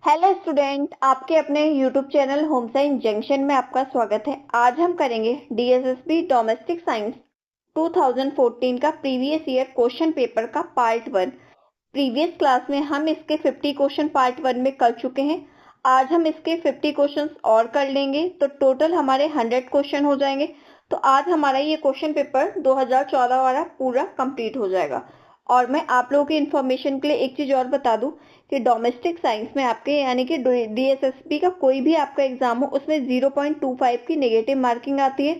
Hello student, आपके अपने YouTube channel home science junction में आपका स्वागत है। आज हम करेंगे डीएसएसबी डोमेस्टिक साइंस 2014 का प्रीवियस ईयर क्वेश्चन पेपर का पार्ट 1। प्रीवियस क्लास में हम इसके 50 क्वेश्चन पार्ट 1 में कर चुके हैं। आज हम इसके 50 क्वेश्चंस और कर लेंगे तो टोटल हमारे 100 क्वेश्चन हो जाएंगे। तो आज हमारा ये क्वेश्चन पेपर 2014 वाला पूरा कंप्लीट हो जाएगा। और मैं आप लोगों की इन्फॉर्मेशन के लिए एक चीज और बता दूं कि डोमेस्टिक साइंस में आपके यानी कि डीएसएसबी का कोई भी आपका एग्जाम हो उसमें 0.25 की नेगेटिव मार्किंग आती है।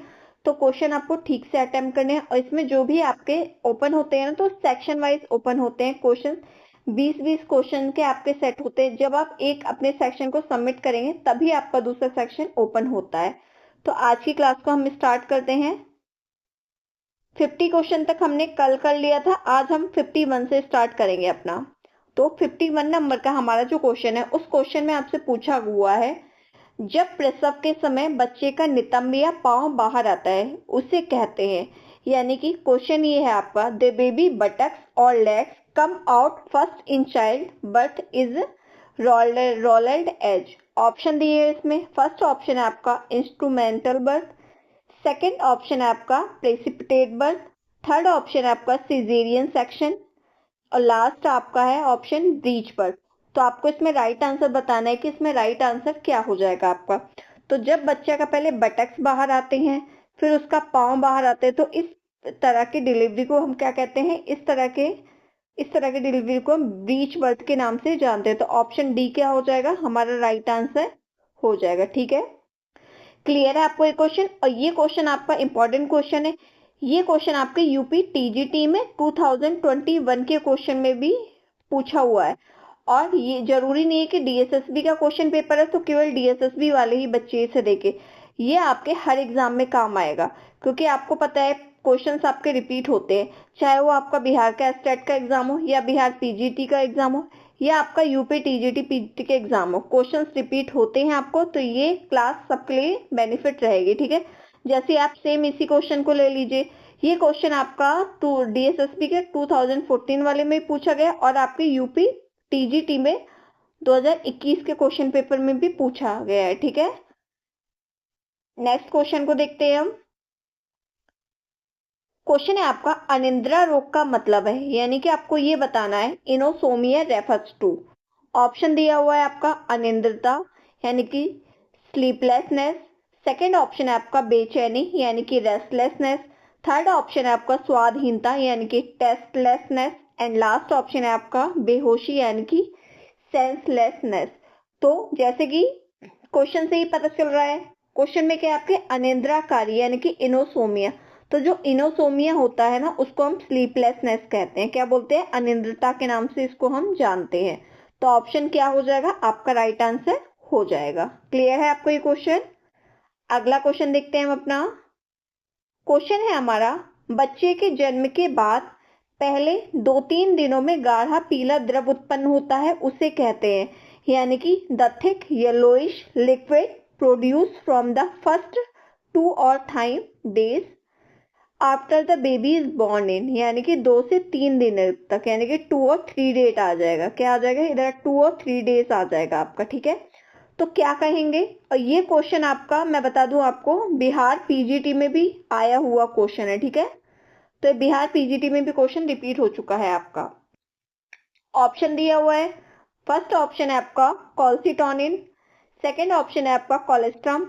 तो क्वेश्चन आपको ठीक से अटेम्प्ट करने हैं और इसमें जो भी आपके ओपन होते हैं ना, तो सेक्शन वाइज ओपन होते हैं क्वेश्चन। 20-20 क्वेश्चन के आपके सेट होते हैं। जब आप एक अपने सेक्शन को सबमिट करेंगे तभी आपका दूसरा सेक्शन ओपन होता है। तो आज की क्लास को हम स्टार्ट करते हैं। 50 क्वेश्चन तक हमने कल कर लिया था, आज हम 51 से स्टार्ट करेंगे अपना। तो 51 नंबर का हमारा जो क्वेश्चन है, उस क्वेश्चन में आपसे पूछा हुआ है, जब प्रसव के समय बच्चे का नितंब या पांव बाहर आता है उसे कहते हैं। यानी कि क्वेश्चन ये है आपका, द बेबी बटक्स और legs come out first in child but is rolled as. Option दिए है इसमें। फर्स्ट ऑप्शन है आपका इंस्ट्रूमेंटल बर्थ, सेकेंड ऑप्शन है आपका प्रेसिपिटेट बर्थ, थर्ड ऑप्शन है आपका सिजेरियन सेक्शन और लास्ट आपका है ऑप्शन ब्रीच बर्थ। तो आपको इसमें राइट आंसर बताना है कि इसमें राइट आंसर क्या हो जाएगा आपका। तो जब बच्चे का पहले बटक्स बाहर आते हैं, फिर उसका पाँव बाहर आते हैं, तो इस तरह की डिलीवरी को हम क्या कहते हैं? इस तरह की डिलीवरी को हम ब्रीच बर्थ के नाम से जानते हैं। तो ऑप्शन डी क्या हो जाएगा? हमारा राइट आंसर हो जाएगा। ठीक है, क्लियर है आपको ये क्वेश्चन? और ये क्वेश्चन आपका इंपॉर्टेंट क्वेश्चन है। ये क्वेश्चन आपके यूपी टीजीटी में 2021 के क्वेश्चन में भी पूछा हुआ है। और ये जरूरी नहीं है कि डीएसएसबी का क्वेश्चन पेपर है तो केवल डीएसएसबी वाले ही बच्चे इसे देखे। ये आपके हर एग्जाम में काम आएगा, क्योंकि आपको पता है क्वेश्चंस आपके रिपीट होते हैं, चाहे वो आपका बिहार का स्टेट का एग्जाम हो या बिहार पीजीटी का एग्जाम हो या आपका यूपी टीजीटी पीजीटी के एग्जाम हो, क्वेश्चंस रिपीट होते हैं आपको। तो ये क्लास सबके लिए बेनिफिट रहेगी। ठीक है, जैसे आप सेम इसी क्वेश्चन को ले लीजिए। ये क्वेश्चन आपका डीएसएसबी के 2014 वाले में पूछा गया और आपके यूपी टीजीटी में 2021 के क्वेश्चन पेपर में भी पूछा गया है। ठीक है, नेक्स्ट क्वेश्चन को देखते हैं हम। क्वेश्चन है आपका, अनिद्रा रोग का मतलब है, यानी कि आपको ये बताना है इनोसोमिया रेफर्स टू। ऑप्शन दिया हुआ है आपका अनिद्रता यानी कि स्लीपलेसनेस, सेकेंड ऑप्शन है आपका बेचैनी यानी कि रेस्टलेसनेस, थर्ड ऑप्शन है आपका स्वादहीनता यानी कि टेस्टलेसनेस एंड लास्ट ऑप्शन है आपका बेहोशी यानी कि सेंसलेसनेस। तो जैसे कि क्वेश्चन से ही पता चल रहा है, क्वेश्चन में क्या है आपके अनिद्राकारी यानी कि इनोसोमिया। तो जो इनोसोमिया होता है ना, उसको हम स्लीपलेसनेस कहते हैं। क्या बोलते हैं? अनिद्रता के नाम से इसको हम जानते हैं। तो ऑप्शन क्या हो जाएगा? आपका राइट आंसर हो जाएगा। क्लियर है आपको ये क्वेश्चन? अगला क्वेश्चन देखते हैं हम अपना। क्वेश्चन है हमारा, बच्चे के जन्म के बाद पहले 2-3 दिनों में गाढ़ा पीला द्रव उत्पन्न होता है उसे कहते हैं, यानी कि the thick yellowish liquid produce from the first 2 और 3 days after the baby is born in, यानी कि 2 से 3 दिन तक, यानी कि 2 और 3 डेज आ जाएगा। क्या आ जाएगा इधर? 2 और 3 डेज आ जाएगा आपका। ठीक है, तो क्या कहेंगे? और ये क्वेश्चन आपका मैं बता दूं आपको, बिहार पीजीटी में भी आया हुआ क्वेश्चन है। ठीक है, तो बिहार पीजीटी में भी क्वेश्चन रिपीट हो चुका है आपका। ऑप्शन दिया हुआ है, फर्स्ट ऑप्शन है आपका कॉल्सिटोनिन, सेकेंड ऑप्शन है आपका कोलेस्ट्रम,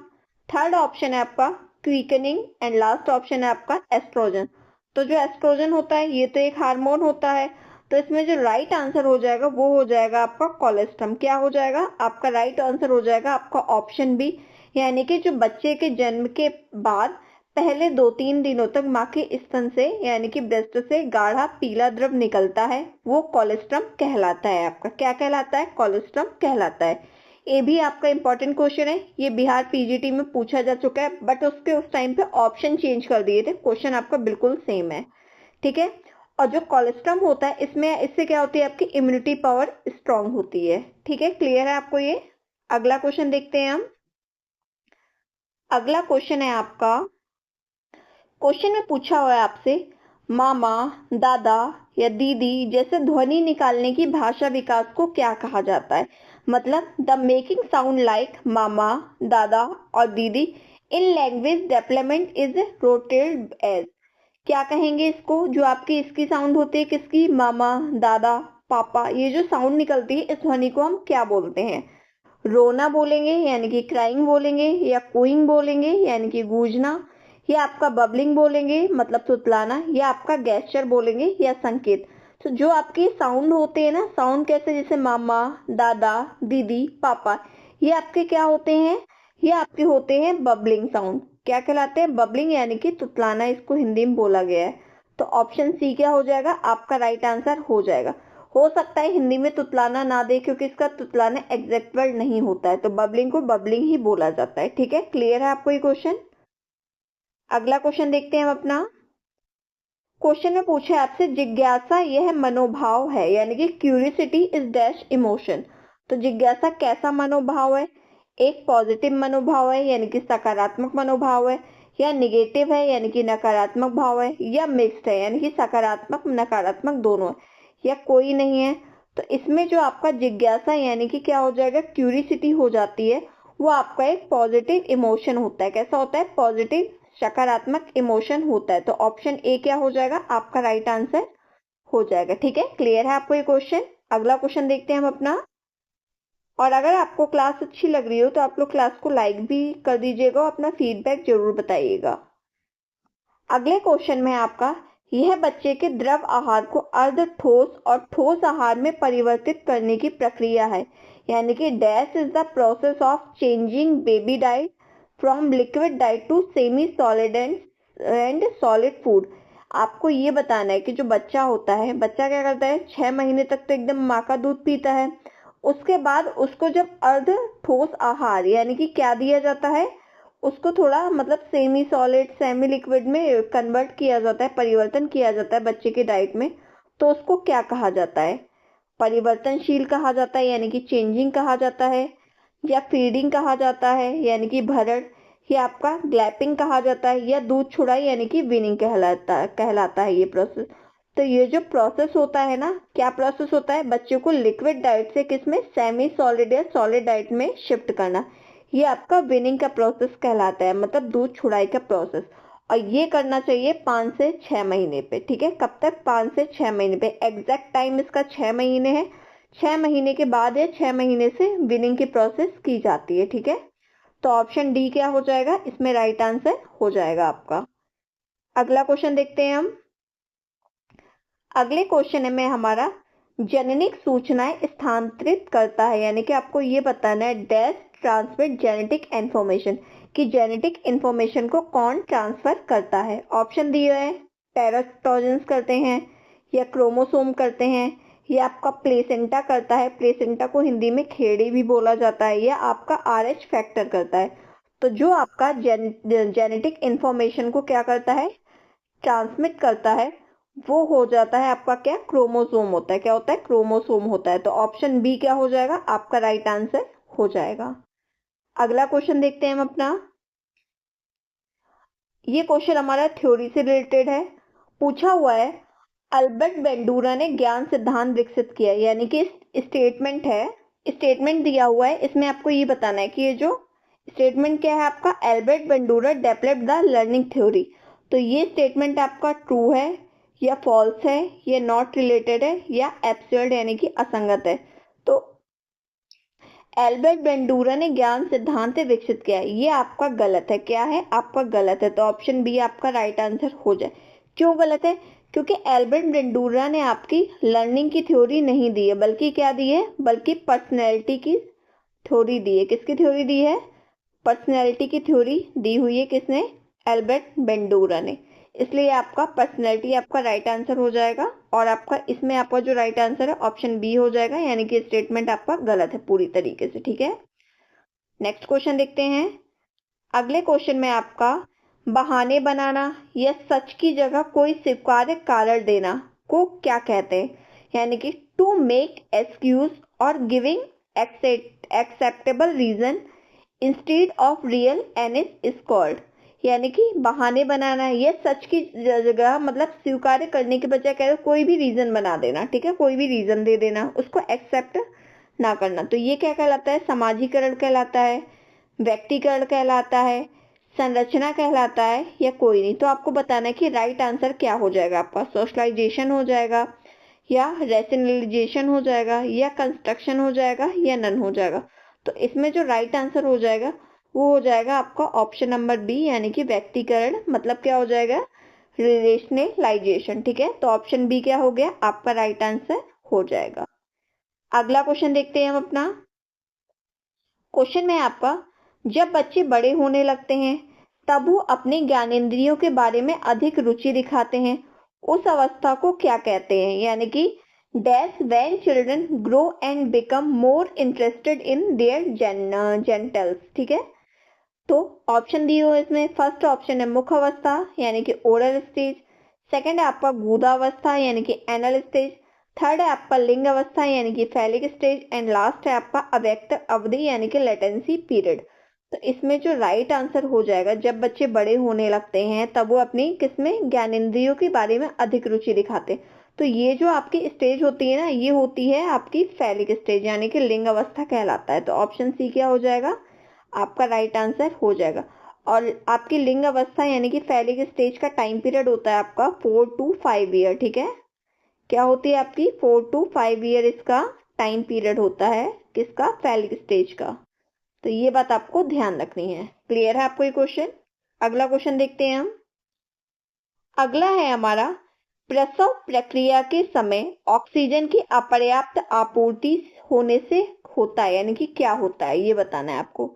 थर्ड ऑप्शन है आपका क्विकनिंग एंड लास्ट ऑप्शन है आपका एस्ट्रोजन। तो जो एस्ट्रोजन होता है ये तो एक हार्मोन होता है, तो इसमें जो राइट आंसर हो जाएगा वो हो जाएगा आपका कोलेस्ट्रम। क्या हो जाएगा? आपका राइट आंसर हो जाएगा आपका ऑप्शन बी, यानी कि जो बच्चे के जन्म के बाद पहले 2-3 दिनों तक माँ के स्तन से यानी कि ब्रेस्ट से गाढ़ा पीला द्रव निकलता है, वो कोलेस्ट्रम कहलाता है। आपका क्या कहलाता है? कोलेस्ट्रम कहलाता है। ये भी आपका इंपॉर्टेंट क्वेश्चन है, ये बिहार पीजीटी में पूछा जा चुका है, बट उसके उस टाइम पे ऑप्शन चेंज कर दिए थे, क्वेश्चन आपका बिल्कुल सेम है। ठीक है, और जो कोलेस्ट्रम होता है इसमें इससे क्या होती है? आपकी इम्यूनिटी पावर स्ट्रांग होती है। ठीक है, क्लियर है आपको ये? अगला क्वेश्चन देखते हैं हम। अगला क्वेश्चन है आपका, क्वेश्चन में पूछा हुआ है आपसे, मामा, दादा या दीदी जैसे ध्वनि निकालने की भाषा विकास को क्या कहा जाता है? मतलब the making sound like mama, dada और didi in language development is rotated as. क्या कहेंगे इसको? जो आपकी इसकी साउंड होती है किसकी? मामा, दादा, पापा, ये जो साउंड निकलती है इस ध्वनि को हम क्या बोलते हैं? रोना बोलेंगे यानी कि क्राइंग बोलेंगे, या कोइंग बोलेंगे यानी कि गूंजना, या आपका बबलिंग बोलेंगे मतलब तुतलाना, या आपका गेस्चर बोलेंगे या संकेत। तो जो आपके साउंड होते हैं ना, साउंड कैसे, जैसे मामा, दादा, दीदी, पापा, ये आपके क्या होते हैं? ये आपके होते हैं बबलिंग साउंड। क्या कहलाते हैं? बबलिंग यानी कि तुतलाना, इसको हिंदी में बोला गया है। तो ऑप्शन सी क्या हो जाएगा? आपका राइट आंसर हो जाएगा। हो सकता है हिंदी में तुतलाना ना दे क्योंकि इसका तुतलाना एग्जैक्ट वर्ड नहीं होता है, तो बबलिंग को बबलिंग ही बोला जाता है। ठीक है, क्लियर है आपको ये क्वेश्चन? अगला क्वेश्चन देखते हैं हम अपना। क्वेश्चन में पूछा है आपसे, जिज्ञासा यह मनोभाव है, यानी कि क्यूरियोसिटी इज डैश इमोशन। तो जिज्ञासा कैसा मनोभाव है? एक पॉजिटिव मनोभाव है यानी कि सकारात्मक मनोभाव है, या निगेटिव है यानी कि नकारात्मक भाव है, या मिक्स्ड है यानी कि सकारात्मक नकारात्मक दोनों है, या कोई नहीं है। तो इसमें जो आपका जिज्ञासा यानी कि क्या हो जाएगा? क्यूरियोसिटी हो जाती है, वो आपका एक पॉजिटिव इमोशन होता है। कैसा होता है? पॉजिटिव सकारात्मक इमोशन होता है। तो ऑप्शन ए क्या हो जाएगा? आपका राइट आंसर हो जाएगा। ठीक है, क्लियर है आपको ये क्वेश्चन? अगला क्वेश्चन देखते हैं हम अपना। और अगर आपको क्लास अच्छी लग रही हो तो आप लोग क्लास को लाइक भी कर दीजिएगा और अपना फीडबैक जरूर बताइएगा। अगले क्वेश्चन में आपका, यह बच्चे के द्रव आहार को अर्ध ठोस और ठोस आहार में परिवर्तित करने की प्रक्रिया है, यानी कि dash is the process of changing baby diet from liquid diet to semi solid and solid food. आपको ये बताना है कि जो बच्चा होता है, बच्चा क्या करता है? 6 महीने तक तो एकदम माँ का दूध पीता है, उसके बाद उसको जब अर्ध ठोस आहार यानी कि क्या दिया जाता है, उसको थोड़ा मतलब सेमी सॉलिड सेमी लिक्विड में कन्वर्ट किया जाता है, परिवर्तन किया जाता है बच्चे की डाइट में। तो उसको क्या कहा जाता है? परिवर्तनशील कहा जाता है यानी कि चेंजिंग कहा जाता है, या फीडिंग कहा जाता है यानी कि भरण, या आपका ग्लैपिंग कहा जाता है, या दूध छुड़ाई यानी कि वीनिंग कहलाता है ये प्रोसेस। तो ये जो प्रोसेस होता है ना, क्या प्रोसेस होता है? बच्चे को लिक्विड डाइट से किसमें? सेमी सॉलिड या सॉलिड डाइट में शिफ्ट करना, ये आपका वीनिंग का प्रोसेस कहलाता है, मतलब दूध छुड़ाई का प्रोसेस। और ये करना चाहिए 5 से 6 महीने पे। ठीक है, कब तक? 5 से 6 महीने पे। एग्जैक्ट टाइम इसका 6 महीने है। 6 महीने के बाद या 6 महीने से वीनिंग की प्रोसेस की जाती है। ठीक है, तो ऑप्शन डी क्या हो जाएगा? इसमें राइट आंसर हो जाएगा आपका। अगला क्वेश्चन देखते हैं हम। अगले क्वेश्चन में हमारा, जेनेटिक सूचनाएं स्थानांतरित करता है, यानी कि आपको ये बताना है डैश ट्रांसमिट जेनेटिक इंफॉर्मेशन, कि जेनेटिक इंफॉर्मेशन को कौन ट्रांसफर करता है। ऑप्शन दिए है, टेराटोजेंस करते हैं, या क्रोमोसोम करते हैं, या आपका प्लेसेंटा करता है, प्लेसेंटा को हिंदी में खेड़ी भी बोला जाता है, या आपका RH फैक्टर करता है। तो जो आपका जेनेटिक इंफॉर्मेशन को क्या करता है? ट्रांसमिट करता है, वो हो जाता है आपका क्या? क्रोमोसोम होता है। क्या होता है? क्रोमोसोम होता है। तो ऑप्शन बी क्या हो जाएगा? आपका राइट आंसर हो जाएगा। अगला क्वेश्चन देखते हैं हम अपना। ये क्वेश्चन हमारा थ्योरी से रिलेटेड है। पूछा हुआ है, अल्बर्ट बेंडूरा ने ज्ञान सिद्धांत विकसित किया, यानी कि स्टेटमेंट है, स्टेटमेंट दिया हुआ है, इसमें आपको ये बताना है कि ये जो स्टेटमेंट क्या है आपका, Albert Bandura developed the learning theory. तो ये स्टेटमेंट आपका ट्रू है या फॉल्स है, या नॉट रिलेटेड है, या एब्सर्ड यानी कि असंगत है। तो एल्बर्ट बेंडूरा ने ज्ञान सिद्धांत विकसित किया, ये आपका गलत है। क्या है? आपका गलत है। तो ऑप्शन बी आपका राइट आंसर हो जाए। क्यों गलत है? क्योंकि एल्बर्ट बेंडूरा ने आपकी लर्निंग की थ्योरी नहीं दी है, बल्कि क्या दी है? बल्कि पर्सनैलिटी की थ्योरी दी है। किसकी थ्योरी दी है? पर्सनैलिटी की थ्योरी दी हुई है। किसने? एल्बर्ट बेंडूरा ने। इसलिए आपका पर्सनैलिटी आपका राइट आंसर हो जाएगा, और आपका इसमें आपका जो राइट आंसर है ऑप्शन बी हो जाएगा, यानी कि स्टेटमेंट आपका गलत है पूरी तरीके से। ठीक है, नेक्स्ट क्वेश्चन देखते हैं। अगले क्वेश्चन में आपका, बहाने बनाना या सच की जगह कोई स्वीकार्य कारण देना को क्या कहते हैं, यानी कि टू मेक एक्सक्यूज और giving acceptable reason instead of real one is called, यानी कि बहाने बनाना है, ये सच की जगह मतलब स्वीकार करने के बजाय कह कोई भी रीजन बना देना। ठीक है, कोई भी रीजन दे देना, उसको एक्सेप्ट ना करना। तो ये क्या कहलाता है? समाजीकरण कहलाता है, व्यक्तिकरण कहलाता है, संरचना कहलाता है, या कोई नहीं। तो आपको बताना है कि राइट आंसर क्या हो जाएगा आपका। सोशलाइजेशन हो जाएगा, या रेशनलाइजेशन हो जाएगा, या कंस्ट्रक्शन हो जाएगा, या नन हो जाएगा। तो इसमें जो राइट आंसर हो जाएगा वो हो जाएगा आपका ऑप्शन नंबर बी, यानी कि व्यक्तिकरण। मतलब क्या हो जाएगा? रिलेशनलाइजेशन। ठीक है, तो ऑप्शन बी क्या हो गया? आपका राइट आंसर हो जाएगा। अगला क्वेश्चन देखते हैं हम अपना। क्वेश्चन में आपका, जब बच्चे बड़े होने लगते हैं तब वो अपने ज्ञानेंद्रियों के बारे में अधिक रुचि दिखाते हैं, उस अवस्था को क्या कहते हैं? यानी कि dash when children grow and become more interested in their genitals. ठीक है, तो ऑप्शन दिए हुए इसमें। फर्स्ट ऑप्शन है मुख अवस्था, यानी कि ओरल स्टेज। सेकंड है आपका गुदावस्था, यानी कि एनल स्टेज। थर्ड है आपका लिंग अवस्था, यानी कि फैलिक स्टेज। एंड लास्ट है आपका अव्यक्त अवधि, यानी कि लेटेंसी पीरियड। तो इसमें जो राइट आंसर हो जाएगा, जब बच्चे बड़े होने लगते हैं तब वो अपनी किसमें? ज्ञानेंद्रियों के बारे में अधिक रुचि दिखाते। तो ये जो आपकी स्टेज होती है ना, ये होती है आपकी फैलिक स्टेज, यानी कि लिंग अवस्था कहलाता है। तो ऑप्शन सी क्या हो जाएगा? आपका राइट आंसर हो जाएगा। और आपकी लिंग अवस्था यानी कि फैलिक स्टेज का टाइम पीरियड होता है आपका 4 to 5 ईयर। ठीक है, क्या होती है आपकी? 4 to 5 ईयर इसका टाइम पीरियड होता है। किसका? फैलिक स्टेज का। तो ये बात आपको ध्यान रखनी है। क्लियर है आपको ये क्वेश्चन? अगला क्वेश्चन देखते हैं हम। अगला है हमारा, प्रसव प्रक्रिया के समय ऑक्सीजन की अपर्याप्त आपूर्ति होने से होता है, यानी कि क्या होता है ये बताना है आपको।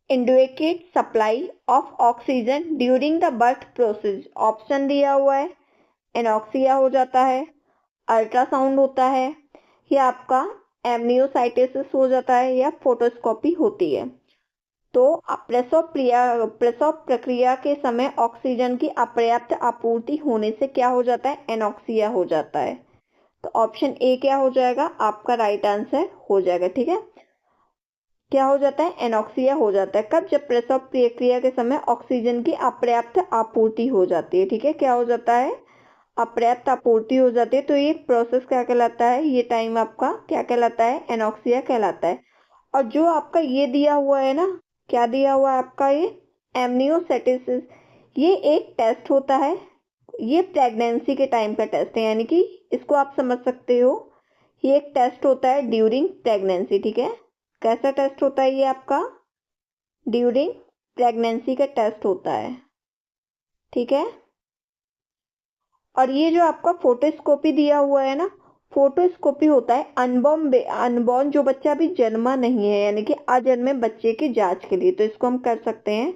Indicate supply of oxygen during the birth process. Option दिया हुआ है, एनॉक्सिया हो जाता है, अल्ट्रासाउंड होता है, या आपका एमनियोसाइटिस हो जाता है, या फोटोस्कोपी होती है। तो प्रसव प्रक्रिया के समय ऑक्सीजन की अपर्याप्त आपूर्ति होने से क्या हो जाता है? एनॉक्सिया हो जाता है। तो ऑप्शन ए क्या हो जाएगा? आपका राइट आंसर हो जाएगा। ठीक है, क्या हो जाता है? एनॉक्सिया हो जाता है। कब? जब प्रसव प्रक्रिया के समय ऑक्सीजन की अपर्याप्त आपूर्ति हो जाती है। ठीक है, क्या हो जाता है? अपर्याप्त आपूर्ति हो जाती है। तो ये प्रोसेस क्या कहलाता है? ये टाइम आपका क्या कहलाता है? एनॉक्सिया कहलाता है। और जो आपका ये दिया हुआ है ना, क्या दिया हुआ है आपका? ये एमनियोसेटिस, ये एक टेस्ट होता है। ये प्रेगनेंसी के टाइम का टेस्ट है, यानी कि इसको आप समझ सकते हो, ये एक टेस्ट होता है ड्यूरिंग प्रेगनेंसी। ठीक है, कैसा टेस्ट होता है ये आपका? ड्यूरिंग प्रेगनेंसी का टेस्ट होता है। ठीक है, और ये जो आपका फोटोस्कोपी दिया हुआ है ना, फोटोस्कोपी होता है अनबॉर्न जो बच्चा अभी जन्मा नहीं है, यानी कि अजन्मे बच्चे की जांच के लिए। तो इसको हम कर सकते हैं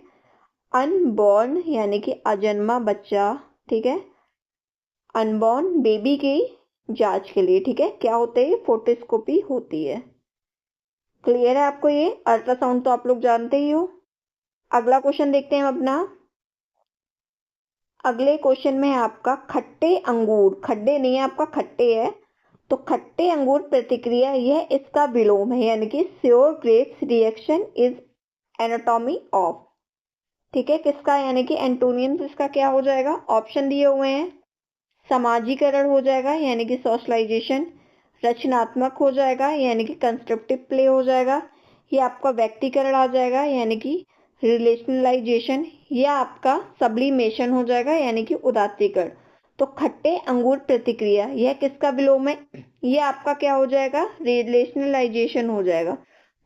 अनबॉर्न, यानी कि अजन्मा बच्चा। ठीक है, अनबॉर्न बेबी की जांच के लिए। ठीक है, क्या होता है? फोटोस्कोपी होती है। क्लियर है आपको ये? अल्ट्रासाउंड तो आप लोग जानते ही हो। अगला क्वेश्चन देखते हैं हम अपना। अगले क्वेश्चन में है आपका, खट्टे अंगूर, खड्डे नहीं है आपका, खट्टे है। तो खट्टे अंगूर प्रतिक्रिया यह इसका विलोम है, यानी कि sure grapes reaction is anatomy of. ठीक है, किसका? यानी कि एंटोनियम्स इसका क्या हो जाएगा? ऑप्शन दिए हुए हैं। समाजीकरण हो जाएगा, यानी कि सोशलाइजेशन। रचनात्मक हो जाएगा, यानी कि कंस्ट्रक्टिव प्ले हो जाएगा। ये आपका व्यक्तिकरण आ जाएगा, यानी कि रिलेशनलाइजेशन, या आपका सब्लिमेशन हो जाएगा, यानी कि उदात्तीकरण। तो खट्टे अंगूर प्रतिक्रिया यह किसका विलोम है? ये आपका क्या हो जाएगा? रिलेशनलाइजेशन हो जाएगा।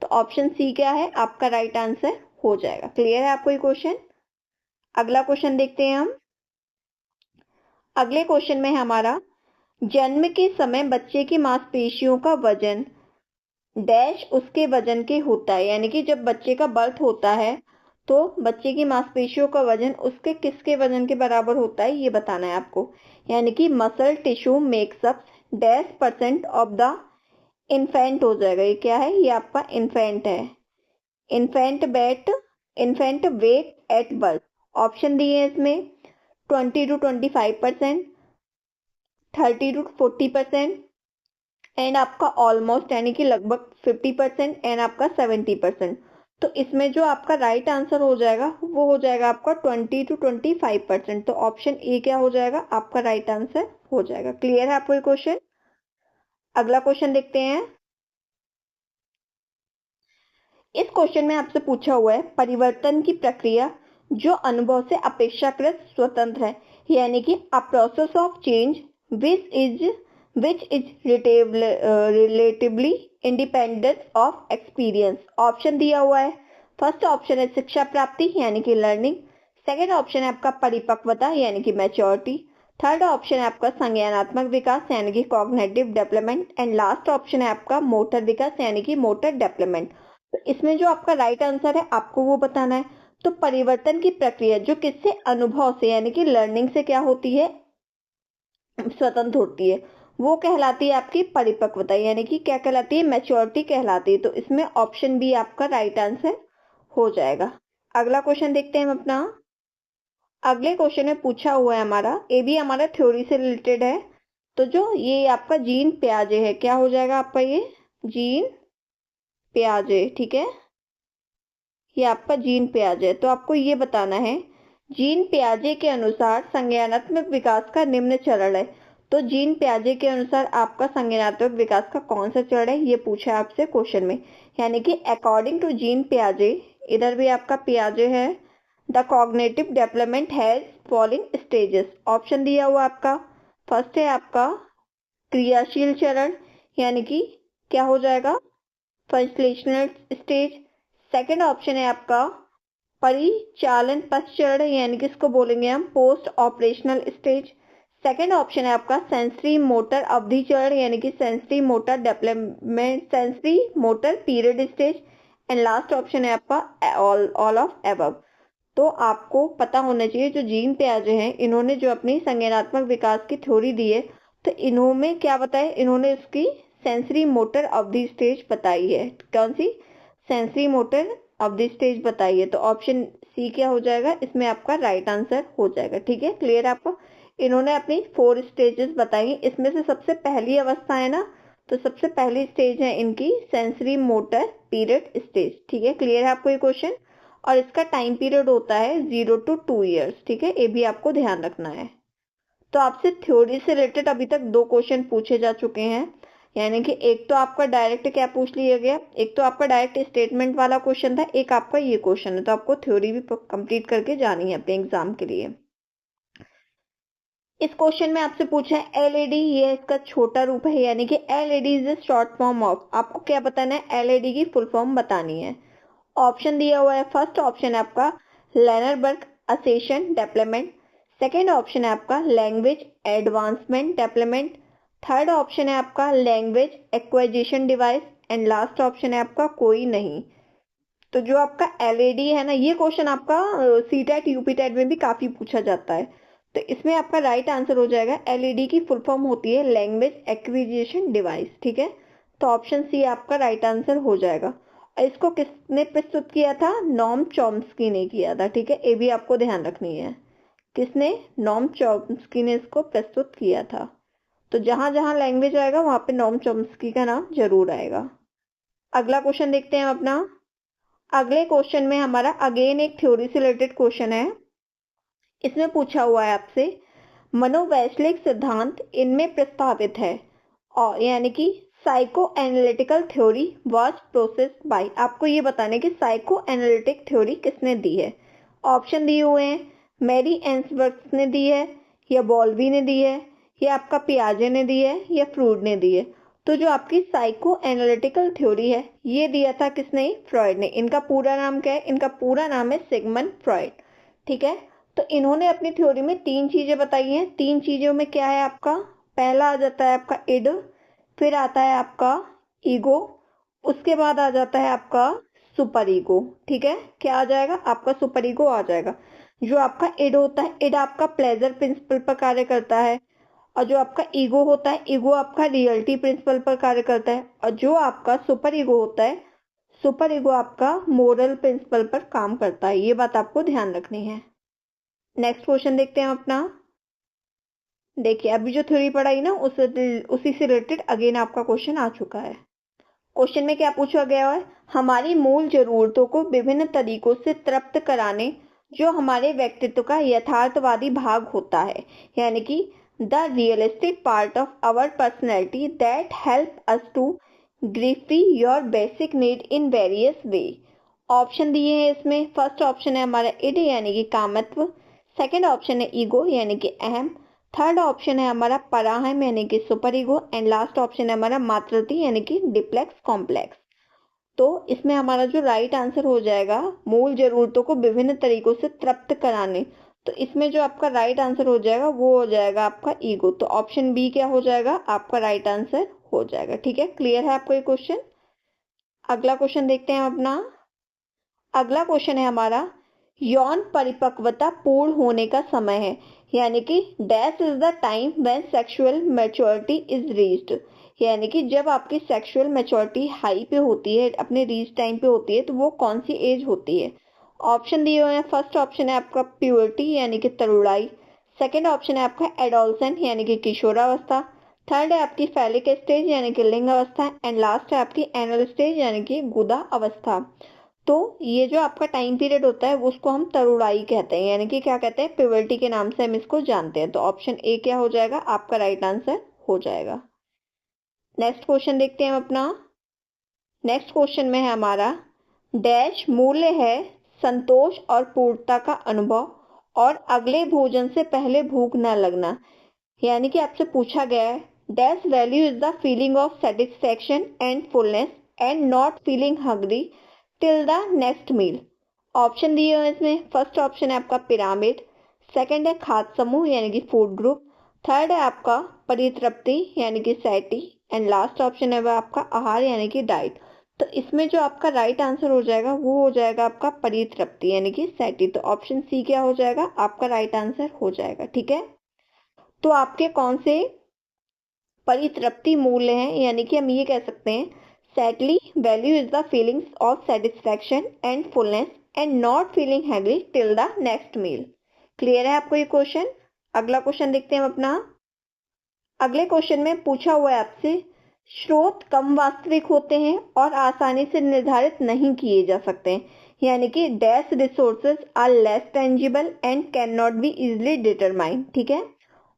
तो ऑप्शन सी क्या है? आपका राइट आंसर हो जाएगा। क्लियर है आपको ये क्वेश्चन? अगला क्वेश्चन देखते हैं हम। अगले क्वेश्चन में हमारा, जन्म के समय बच्चे की मांसपेशियों का वजन डैश उसके वजन के होता है, यानी कि जब बच्चे का बर्थ होता है तो बच्चे की मांसपेशियों का वजन उसके किसके वजन के बराबर होता है, ये बताना है आपको। यानी कि muscle tissue makes up dash percent of the infant हो जाएगा। ये क्या है? ये आपका इन्फेंट है। Infant weight at birth. Option दिए हैं इसमें 20 to 25%, 30 to 40%, एंड आपका ऑलमोस्ट यानी कि लगभग 50%, एंड आपका 70%। तो इसमें जो आपका राइट आंसर हो जाएगा वो हो जाएगा आपका 20 to 25%। तो ऑप्शन ए क्या हो जाएगा? आपका राइट आंसर हो जाएगा। क्लियर है आपको ये क्वेश्चन? अगला क्वेश्चन देखते हैं। इस क्वेश्चन में आपसे पूछा हुआ है परिवर्तन की प्रक्रिया जो अनुभव से अपेक्षाकृत स्वतंत्र है, यानी कि a process of change which is relatively independent of experience। Option दिया हुआ है, फर्स्ट ऑप्शन है शिक्षा प्राप्ति यानी कि लर्निंग, सेकेंड ऑप्शन है आपका परिपक्वता यानी कि मैच्योरिटी, थर्ड ऑप्शन है आपका संज्ञानात्मक विकास यानी कि cognitive development, and last option है आपका मोटर विकास यानी कि मोटर डेवलपमेंट। तो इसमें जो आपका राइट आंसर है आपको वो बताना है। तो परिवर्तन की प्रक्रिया जो किससे, अनुभव से यानी कि लर्निंग से क्या होती है, स्वतंत्र होती है, वो कहलाती है आपकी परिपक्वता यानी कि क्या कहलाती है, मैच्योरिटी कहलाती है। तो इसमें ऑप्शन बी आपका राइट आंसर हो जाएगा। अगला क्वेश्चन देखते हैं हम अपना। अगले क्वेश्चन में पूछा हुआ है हमारा, ये भी हमारा थ्योरी से रिलेटेड है। तो जो ये आपका जीन पियाजे है, क्या हो जाएगा आपका ये जीन पियाजे, ठीक है, ये आपका जीन पियाजे। तो आपको ये बताना है जीन पियाजे के अनुसार संज्ञानात्मक विकास का निम्न चरण है। तो जीन पियाजे के अनुसार आपका संज्ञानात्मक विकास का कौन सा चरण है, ये पूछा है आपसे क्वेश्चन में, यानी कि अकॉर्डिंग टू जीन पियाजे, इधर भी आपका पियाजे है, the cognitive development has following stages. Option दिया हुआ आपका, फर्स्ट है आपका क्रियाशील चरण यानी कि क्या हो जाएगा, ट्रांसलेशनल स्टेज, सेकंड ऑप्शन है आपका परिचालन पश्च चरण यानी कि इसको बोलेंगे हम post operational stage, second option है आपका सेंसरी मोटर अवधि चरण यानी कि sensory motor development, sensory motor period stage, and last option है आपका ऑल ऑफ एबव। तो आपको पता होना चाहिए जो जीन पियाजे हैं इन्होंने जो अपनी संज्ञानात्मक विकास की थ्योरी दी है, तो इन्होंने क्या बताया, इन्होंने इसकी सेंसरी मोटर अवधि स्टेज बताई है। कौन सी, सेंसरी मोटर अवधि स्टेज बताई है। तो ऑप्शन सी क्या हो जाएगा, इसमें आपका राइट आंसर हो जाएगा। ठीक है, क्लियर आपको। इन्होंने अपनी 4 स्टेजेस बताई, इसमें से सबसे पहली अवस्था है ना, तो सबसे पहली स्टेज है इनकी सेंसरी मोटर पीरियड स्टेज। ठीक है, क्लियर है आपको ये क्वेश्चन, और इसका टाइम पीरियड होता है 0 to 2 ईयर्स। ठीक है, ये भी आपको ध्यान रखना है। तो आपसे थ्योरी से रिलेटेड अभी तक 2 क्वेश्चन पूछे जा चुके हैं, यानी कि एक तो आपका डायरेक्ट क्या पूछ लिया गया, एक तो आपका डायरेक्ट स्टेटमेंट वाला क्वेश्चन था, एक आपका ये क्वेश्चन है। तो आपको थ्योरी भी कंप्लीट करके जानी है अपने एग्जाम के लिए। इस क्वेश्चन में आपसे पूछा है एलईडी, ये इसका छोटा रूप है, यानी कि LED is a short form of, आपको क्या बताना है, एलईडी की फुल फॉर्म बतानी है। ऑप्शन दिया हुआ है, फर्स्ट ऑप्शन है आपका लेनरबर्ग असेशन डेवलपमेंट, सेकेंड ऑप्शन है आपका language advancement development, third option है आपका language acquisition device, and last option है आपका कोई नहीं। तो जो आपका एलईडी है ना, ये क्वेश्चन आपका सीटेट यूपीटेट में भी काफी पूछा जाता है। तो इसमें आपका राइट आंसर हो जाएगा एलईडी की फुल फॉर्म होती है लैंग्वेज एक्विजिशन डिवाइस। ठीक है, तो ऑप्शन सी आपका राइट आंसर हो जाएगा। इसको किसने प्रस्तुत किया था, नॉम चॉम्स्की ने किया था। ठीक है, ये भी आपको ध्यान रखनी है, किसने, नॉम चॉम्स्की ने इसको प्रस्तुत किया था। तो जहां जहां लैंग्वेज आएगा वहां पे नॉम चॉम्स्की का नाम जरूर आएगा। अगला क्वेश्चन देखते हैं हम अपना। अगले क्वेश्चन में हमारा अगेन एक थ्योरी से रिलेटेड क्वेश्चन है। इसमें पूछा हुआ है आपसे मनोवैश्विक सिद्धांत इनमें प्रस्तावित है, और यानी कि psycho analytical theory was process by, आपको ये बताना है कि साइको एनालिटिक थ्योरी किसने दी है। ऑप्शन दिए हुए हैं, मैरी एंसवर्थ ने दी है, या बॉल्बी ने दी है, या आपका पियाजे ने दी है, या फ्रूड ने दी है। तो जो आपकी साइको एनालिटिकल थ्योरी है ये दिया था किसने, फ्रॉइड ने। इनका पूरा नाम क्या है, इनका पूरा नाम है सिगमंड फ्रॉइड। ठीक है, तो इन्होंने अपनी थ्योरी में 3 चीजें बताई हैं। 3 चीजों में क्या है आपका, पहला आ जाता है आपका इड, फिर आता है आपका ईगो, उसके बाद आ जाता है आपका सुपर ईगो। ठीक है, क्या आ जाएगा आपका, सुपर ईगो आ जाएगा। जो आपका इड होता है, इड आपका प्लेजर प्रिंसिपल पर कार्य करता है, और जो आपका ईगो होता है, ईगो आपका रियलिटी प्रिंसिपल पर कार्य करता है, और जो आपका सुपर ईगो होता है, सुपर ईगो आपका मोरल प्रिंसिपल पर काम करता है। ये बात आपको ध्यान रखनी है। नेक्स्ट क्वेश्चन देखते हैं अपना। देखिए अभी जो थ्योरी पढ़ाई ना उसी से रिलेटेड अगेन आपका क्वेश्चन आ चुका है। क्वेश्चन में क्या पूछा गया है, हमारी मूल जरूरतों को विभिन्न तरीकों से तृप्त कराने जो हमारे व्यक्तित्व का यथार्थवादी भाग होता है, यानी कि the realistic part of our personality that help us to gratify your basic need in various way. Option दिए हैं इसमें, फर्स्ट ऑप्शन है हमारा इड यानी कि कामत्व, सेकंड ऑप्शन है ईगो यानी कि अहम, थर्ड ऑप्शन है हमारा पराहम यानी कि super ego, and last option है हमारा मातृति यानी कि डिप्लेक्स कॉम्प्लेक्स। तो इसमें हमारा जो राइट आंसर हो जाएगा, मूल जरूरतों को विभिन्न तरीकों से तृप्त कराने, तो इसमें जो आपका राइट आंसर हो जाएगा वो हो जाएगा आपका ईगो। तो ऑप्शन बी क्या हो जाएगा, आपका राइट आंसर हो जाएगा। ठीक है, क्लियर है आपको ये क्वेश्चन। अगला क्वेश्चन देखते हैं अपना। अगला क्वेश्चन है हमारा, यौन परिपक्वता पूर्ण होने का समय है, यानी कि dash is the time when sexual maturity is reached, यानी कि जब आपकी सेक्सुअल मैच्योरिटी हाई पे होती है, अपने रीच टाइम पे होती है, तो वो कौन सी एज होती है। ऑप्शन दिए हुए हैं, फर्स्ट ऑप्शन है आपका प्यूबर्टी यानी कि तरुणाई, सेकंड ऑप्शन है आपका एडोलसेंट यानी कि किशोरावस्था, थर्ड है आपकी फैलिक स्टेज यानी कि लिंग अवस्था, एंड लास्ट है आपकी एनल स्टेज यानी कि गुदा अवस्था। तो ये जो आपका टाइम पीरियड होता है उसको हम तरुणाई कहते हैं, यानी कि क्या कहते हैं, प्यूबर्टी के नाम से हम इसको जानते हैं। तो ऑप्शन ए क्या हो जाएगा, आपका राइट आंसर हो जाएगा। नेक्स्ट क्वेश्चन देखते हैं हम अपना। नेक्स्ट क्वेश्चन में है हमारा, डैश मूल्य है संतोष और पूर्णता का अनुभव और अगले भोजन से पहले भूख न लगना, यानी कि आपसे पूछा गया है dash value is the feeling of satisfaction and fullness and not feeling hungry till the next meal. Option दिए हुए इसमें, फर्स्ट ऑप्शन है आपका पिरामिड, सेकंड है खाद्य समूह यानी कि फूड ग्रुप, थर्ड है आपका परितृप्ति यानी कि सैटी, एंड लास्ट ऑप्शन है वह आपका आहार यानी कि डाइट। तो इसमें जो आपका राइट आंसर हो जाएगा वो हो जाएगा आपका परितृप्ति यानी कि सैटी। तो ऑप्शन सी क्या हो जाएगा, आपका राइट आंसर हो जाएगा। ठीक है, तो आपके कौन से परितृप्ति मूल्य हैं, यानी कि हम ये कह सकते हैं satiety value is the feelings of satisfaction and fullness and not feeling hungry till the next meal. Clear है आपको ये क्वेश्चन। अगला क्वेश्चन देखते हैं हम अपना। अगले क्वेश्चन में पूछा हुआ है आपसे, स्रोत कम वास्तविक होते हैं और आसानी से निर्धारित नहीं किए जा सकते हैं, यानी कि dash resources are less tangible and can not be easily determined. ठीक है,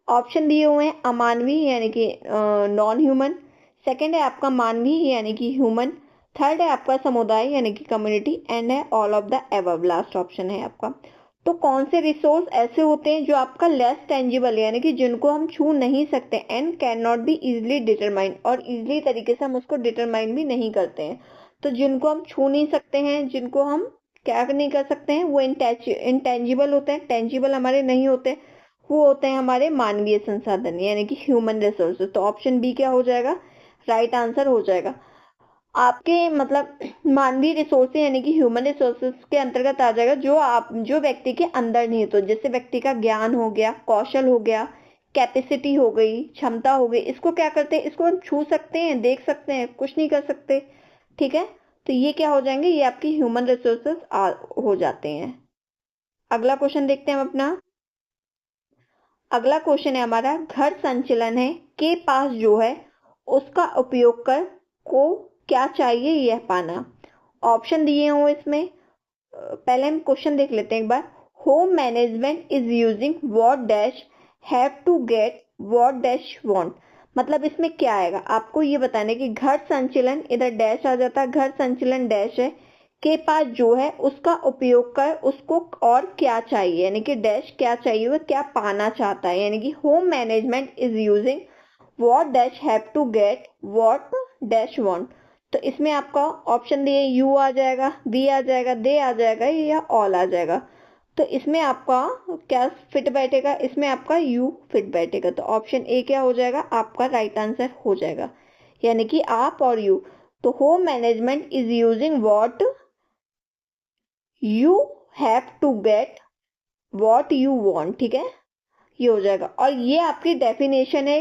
ऑप्शन दिए हुए हैं अमानवीय यानी कि नॉन ह्यूमन, सेकंड है आपका मानवीय यानी कि ह्यूमन, थर्ड है आपका समुदाय यानी कि कम्युनिटी, एंड है all of the above, last option है आपका। तो कौन से रिसोर्स ऐसे होते हैं जो आपका लेस टेंजिबल यानी कि जिनको हम छू नहीं सकते, and can not be easily determined, और इजिली तरीके से हम उसको डिटरमाइन भी नहीं करते हैं। तो जिनको हम छू नहीं सकते हैं, जिनको हम क्या नहीं कर सकते हैं, वो इंटेंजिबल होते हैं, टेंजिबल हमारे नहीं होते, वो होते हैं हमारे मानवीय संसाधन यानी कि ह्यूमन रिसोर्सेज। तो ऑप्शन बी क्या हो जाएगा, राइट आंसर हो जाएगा। आपके मतलब मानवीय रिसोर्सेज यानी कि ह्यूमन रिसोर्सेज के अंतर्गत आ जाएगा जो व्यक्ति के अंदर नहीं है। तो जैसे व्यक्ति का ज्ञान हो गया, कौशल हो गया, कैपेसिटी हो गई, क्षमता हो गई, इसको क्या करते हैं, इसको हम छू सकते हैं, देख सकते हैं, कुछ नहीं कर सकते। ठीक है, तो ये क्या हो जाएंगे, ये आपकी ह्यूमन रिसोर्सेज हो जाते हैं। अगला क्वेश्चन देखते हैं हम अपना। अगला क्वेश्चन है हमारा, घर संचलन है के पास जो है उसका उपयोग कर को क्या चाहिए यह पाना। ऑप्शन दिए हुए इसमें, पहले हम क्वेश्चन देख लेते हैं एक बार। Home management is using what dash have to get what dash want, मतलब इसमें क्या आएगा, आपको ये बताने कि घर संचलन, इधर डैश आ जाता है, घर संचलन डैश है के पास जो है उसका उपयोग कर उसको और क्या चाहिए, यानी कि डैश क्या चाहिए, वह क्या पाना चाहता है, यानी कि home management is using what dash have to get what dash want. तो इसमें आपका ऑप्शन दिए यू आ जाएगा, वी आ जाएगा, दे आ जाएगा या ऑल आ जाएगा। तो इसमें आपका क्या फिट बैठेगा, इसमें आपका यू फिट बैठेगा। तो ऑप्शन ए क्या हो जाएगा, आपका राइट आंसर हो जाएगा, यानी कि आप और यू। तो home management is using what you have to get what you want. ठीक है, ये हो जाएगा। और ये आपकी डेफिनेशन है,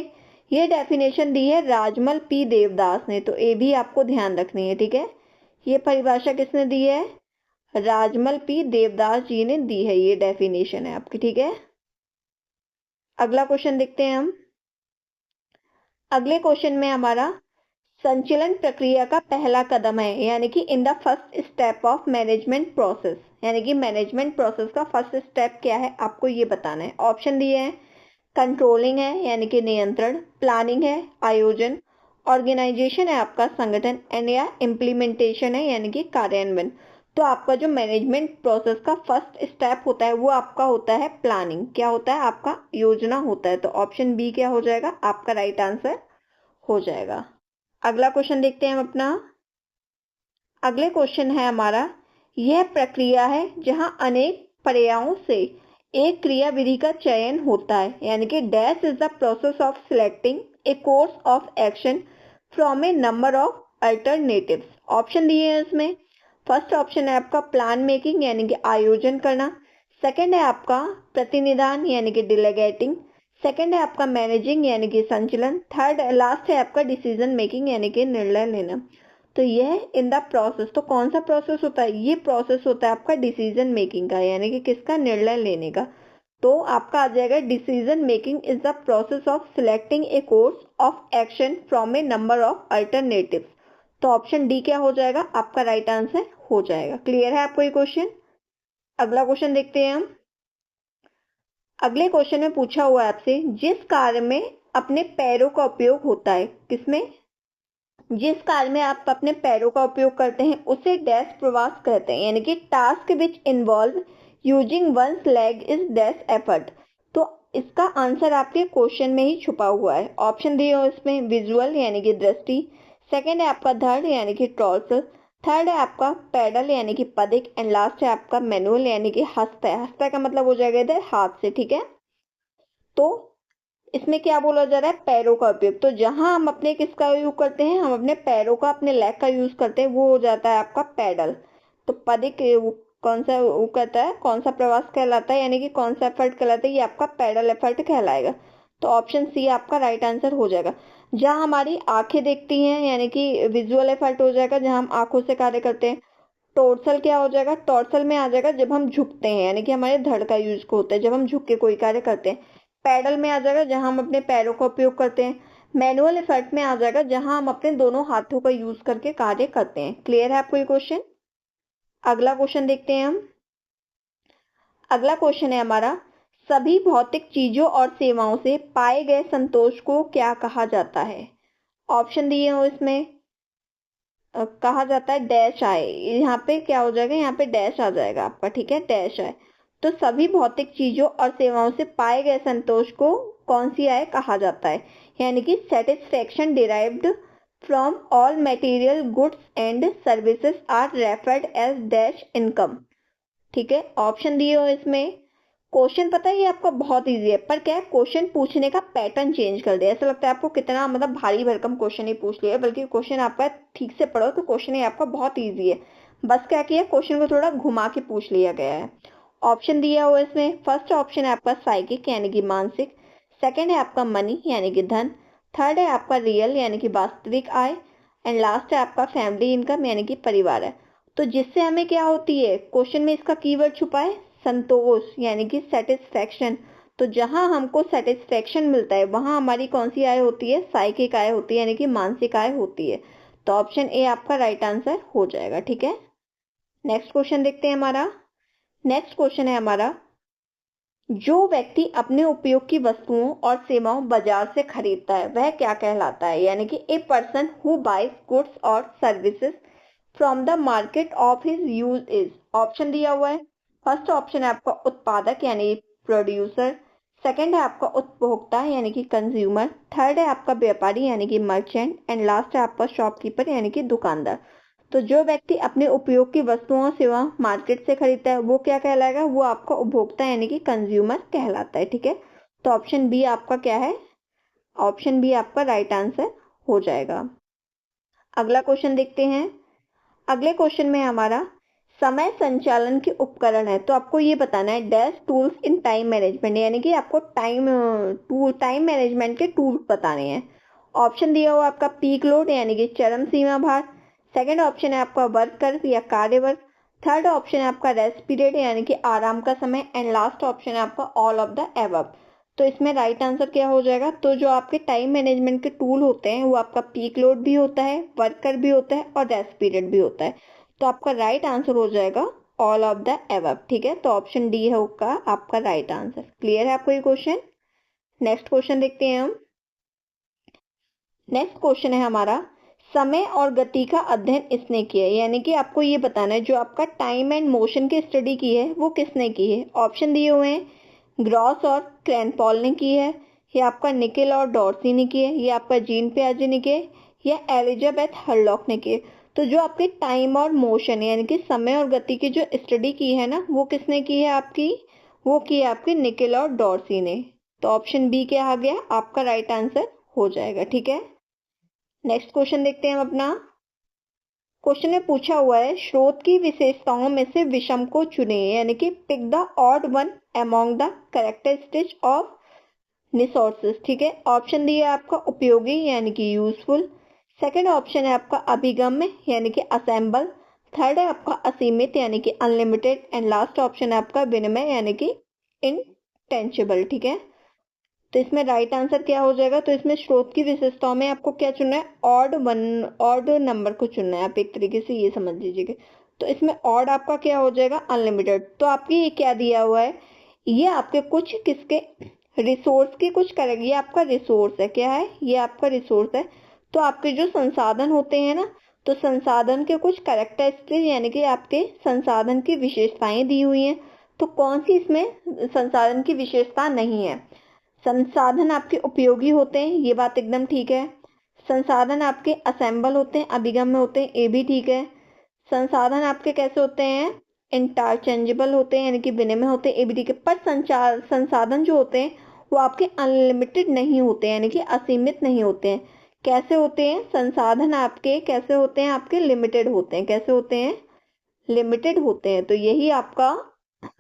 ये डेफिनेशन दी है राजमल पी देवदास ने, तो ये भी आपको ध्यान रखनी है। ठीक है, ये परिभाषा किसने दी है, राजमल पी देवदास जी ने दी है, ये डेफिनेशन है आपकी। ठीक है, अगला क्वेश्चन देखते हैं हम। अगले क्वेश्चन में हमारा संचलन प्रक्रिया का पहला कदम है, यानी कि in the first step of management process, यानी कि मैनेजमेंट प्रोसेस का फर्स्ट स्टेप क्या है आपको ये बताना है। ऑप्शन दिए हैं, कंट्रोलिंग है यानी कि नियंत्रण, प्लानिंग है आयोजन, ऑर्गेनाइजेशन है आपका संगठन, एंड या इम्प्लीमेंटेशन है यानी कि कार्यान्वयन। तो आपका जो मैनेजमेंट प्रोसेस का फर्स्ट स्टेप होता है वो आपका होता है प्लानिंग। क्या होता है? आपका योजना होता है। तो ऑप्शन बी क्या हो जाएगा? आपका राइट आंसर हो जाएगा। अगला क्वेश्चन देखते हैं हम अपना। अगले क्वेश्चन है हमारा, यह प्रक्रिया है जहां अनेक पर्यायों से एक क्रिया विधि का चयन होता है, यानी कि dash is the process of selecting A course of action from A number of alternatives. Option दिए हैं इसमें। फर्स्ट ऑप्शन है आपका प्लान मेकिंग यानी कि आयोजन करना। सेकंड है आपका प्रतिनिधान यानी कि डिलीगेटिंग। सेकंड है आपका मैनेजिंग यानी कि संचालन। थर्ड लास्ट है आपका डिसीजन मेकिंग यानी कि निर्णय लेना। तो यह इन द प्रोसेस, तो कौन सा प्रोसेस होता है? ये प्रोसेस होता है आपका डिसीजन मेकिंग का, यानी कि किसका? निर्णय लेने का। तो आपका आ जाएगा decision making is the process of selecting A course of action from A number of alternatives. तो ऑप्शन डी क्या हो जाएगा? आपका राइट आंसर हो जाएगा। क्लियर है आपको ये क्वेश्चन? अगला क्वेश्चन देखते हैं हम। अगले क्वेश्चन में पूछा हुआ है आपसे, जिस कार्य में अपने पैरों का उपयोग होता है, किसमें? जिस कार्य में आप अपने पैरों का उपयोग करते हैं उसे डैश प्रवास कहते हैं, यानी कि task which involve using one's leg is dash effort. तो इसका आंसर आपके क्वेश्चन में ही छुपा हुआ है। ऑप्शन दिए हो इसमें, विजुअल यानी कि दृष्टि। सेकंड है आपका धड़ यानी कि टॉर्सल। थर्ड है आपका पैडल यानी कि पदिक। एंड लास्ट है आपका मैनुअल यानी कि हस्तय। हस्तय का मतलब हो जाएगा इधर हाथ से, ठीक है। तो इसमें क्या बोला जा रहा है? पैरों का उपयोग। तो जहां हम अपने किसका यूज करते हैं? हम अपने पैरों का, अपने लेग का यूज करते हैं, वो हो जाता है आपका पैडल। तो पदिक कौन सा वो कहता है, कौन सा प्रवास कहलाता है, यानी कि कौन सा एफर्ट कहलाता है? ये आपका पैडल एफर्ट कहलाएगा। तो ऑप्शन सी आपका राइट आंसर हो जाएगा। जहां हमारी आंखें देखती हैं यानी कि विजुअल एफर्ट हो जाएगा, जहां हम आंखों से कार्य करते हैं। टोर्सल क्या हो जाएगा? टोर्सल में आ जाएगा जब हम झुकते हैं, यानी कि हमारे धड़ का यूज होता है जब हम झुक के कोई कार्य करते हैं। पैडल में आ जाएगा जहां हम अपने पैरों का उपयोग करते हैं। मैनुअल इफेक्ट में आ जाएगा जहां हम अपने दोनों हाथों का यूज करके कार्य करते हैं। क्लियर है आपको ये क्वेश्चन? अगला क्वेश्चन देखते हैं हम। अगला क्वेश्चन है हमारा, सभी भौतिक चीजों और सेवाओं से पाए गए संतोष को क्या कहा जाता है? ऑप्शन दिए हो इसमें। कहा जाता है डैश आए। यहाँ पे क्या हो जाएगा? यहाँ पे डैश आ जाएगा आपका, ठीक है, डैश आए। तो सभी भौतिक चीजों और सेवाओं से पाए गए संतोष को कौन सी आय कहा जाता है? यानी कि satisfaction derived from all material goods and services are referred as dash income. ठीक है, ऑप्शन दिए हो इसमें। क्वेश्चन पता है ये आपका बहुत इजी है, पर क्या है, क्वेश्चन पूछने का पैटर्न चेंज कर दिया। ऐसा लगता है आपको कितना मतलब भारी भरकम क्वेश्चन ही पूछ लिया, बल्कि क्वेश्चन आपका ठीक से पढ़ो तो क्वेश्चन ही आपका बहुत इजी है। बस क्या किया, क्वेश्चन को थोड़ा घुमा के पूछ लिया गया है। ऑप्शन दिया हुआ इसमें। फर्स्ट ऑप्शन है आपका साइकिक यानी कि मानसिक। सेकेंड है आपका मनी यानी कि धन। थर्ड है आपका रियल यानी कि वास्तविक आय। एंड लास्ट है आपका फैमिली इनकम यानी कि परिवार है। तो जिससे हमें क्या होती है, क्वेश्चन में इसका कीवर्ड छुपा है संतोष यानी कि सेटिस्फेक्शन। तो जहां हमको सेटिस्फेक्शन मिलता है वहां हमारी कौन सी आय होती है? साइकिक आय होती है, यानी कि मानसिक आय होती है। तो ऑप्शन ए आपका राइट आंसर हो जाएगा। ठीक है, नेक्स्ट क्वेश्चन देखते हैं हमारा। नेक्स्ट क्वेश्चन है हमारा, जो व्यक्ति अपने उपयोग की वस्तुओं और सेवाओं बाजार से खरीदता है वह क्या कहलाता है? यानी कि a person who buys goods और services from the market of his use is. Option दिया हुआ है। फर्स्ट ऑप्शन है आपका उत्पादक यानी प्रोड्यूसर। सेकंड है आपका उपभोक्ता यानी कि कंज्यूमर। थर्ड है आपका व्यापारी यानी कि मर्चेंट। एंड लास्ट है आपका शॉपकीपर यानी कि दुकानदार। तो जो व्यक्ति अपने उपयोग की वस्तुओं और सेवा मार्केट से खरीदता है वो क्या कहलाएगा? वो आपका उपभोक्ता यानी कि कंज्यूमर कहलाता है। ठीक है, तो ऑप्शन बी आपका क्या है? ऑप्शन बी आपका राइट आंसर हो जाएगा। अगला क्वेश्चन देखते हैं। अगले क्वेश्चन में हमारा समय संचालन के उपकरण है। तो आपको ये बताना है dash tools in time management, यानी कि आपको टाइम मैनेजमेंट के टूल्स बताने हैं। ऑप्शन दिया हुआ आपका पीक लोड यानी कि चरम सीमा भार। सेकंड ऑप्शन है आपका वर्क कर्व या कार्य वर्ग। थर्ड ऑप्शन है आपका रेस्ट पीरियड यानी कि आराम का समय। एंड लास्ट ऑप्शन है आपका ऑल ऑफ द एबव। तो इसमें राइट आंसर क्या हो जाएगा? तो जो आपके टाइम मैनेजमेंट के टूल होते हैं वो आपका पीक लोड भी होता है, वर्कर भी होता है और रेस्ट पीरियड भी होता है। तो आपका राइट आंसर हो जाएगा ऑल ऑफ द एबव। ठीक है, तो ऑप्शन डी होगा आपका राइट आंसर। क्लियर है आपको ये क्वेश्चन? नेक्स्ट क्वेश्चन देखते हैं हम। नेक्स्ट क्वेश्चन है हमारा, समय और गति का अध्ययन इसने किया है, यानी कि आपको ये बताना है जो आपका टाइम एंड मोशन की स्टडी की है वो किसने की है। ऑप्शन दिए हुए हैं, ग्रॉस और क्रैनपॉल ने की है, या आपका निकेल और डॉर्सी ने की है, या आपका जीन पियाजे ने की है, या एलिजाबेथ हरलॉक ने की है। तो जो आपके टाइम और मोशन यानी कि समय और गति की जो स्टडी की है ना वो किसने की है आपकी, वो की है आपकी निकेल और डॉर्सी ने। तो ऑप्शन बी क्या आ गया आपका राइट आंसर हो जाएगा। ठीक है, नेक्स्ट क्वेश्चन देखते हैं हम अपना। क्वेश्चन में पूछा हुआ है, स्रोत की विशेषताओं में से विषम को चुनिए, यानी कि pick the odd one among the characteristics of resources. ठीक है, ऑप्शन दिया है आपका उपयोगी यानी कि यूजफुल, सेकंड ऑप्शन है आपका अभिगम्य यानी कि असेंबल, थर्ड है आपका असीमित यानी कि अनलिमिटेड, एंड लास्ट ऑप्शन है आपका विनिमय यानी कि इनटेंजिबल। ठीक है, तो इसमें राइट आंसर क्या हो जाएगा, तो इसमें स्रोत की विशेषताओं में आपको क्या चुनना है, ऑड नंबर को चुनना है, आप एक तरीके से ये समझ लीजिएगा। तो इसमें ऑड आपका क्या हो जाएगा, अनलिमिटेड। तो आपके ये क्या दिया हुआ है, ये आपके कुछ किसके रिसोर्स की कुछ करेंगे, ये आपका रिसोर्स है, क्या है ये आपका रिसोर्स है। तो आपके जो संसाधन होते हैं ना, तो संसाधन के कुछ कैरेक्टरिस्टिक यानी कि आपके संसाधन की विशेषताएं दी हुई हैं। तो कौन सी इसमें संसाधन की विशेषता नहीं है, संसाधन आपके उपयोगी होते हैं, ये बात एकदम ठीक है। संसाधन आपके असेंबल होते हैं, अभिगम में होते हैं, ये भी ठीक है। संसाधन आपके कैसे होते हैं, इंटरचेंजेबल होते हैं यानी कि विनिमय होते हैं, ये भी ठीक है। पर संसाधन जो होते हैं वो आपके अनलिमिटेड नहीं होते यानी कि असीमित नहीं होते हैं। कैसे होते हैं संसाधन आपके, कैसे होते हैं आपके लिमिटेड होते हैं, कैसे होते हैं लिमिटेड होते हैं। तो यही आपका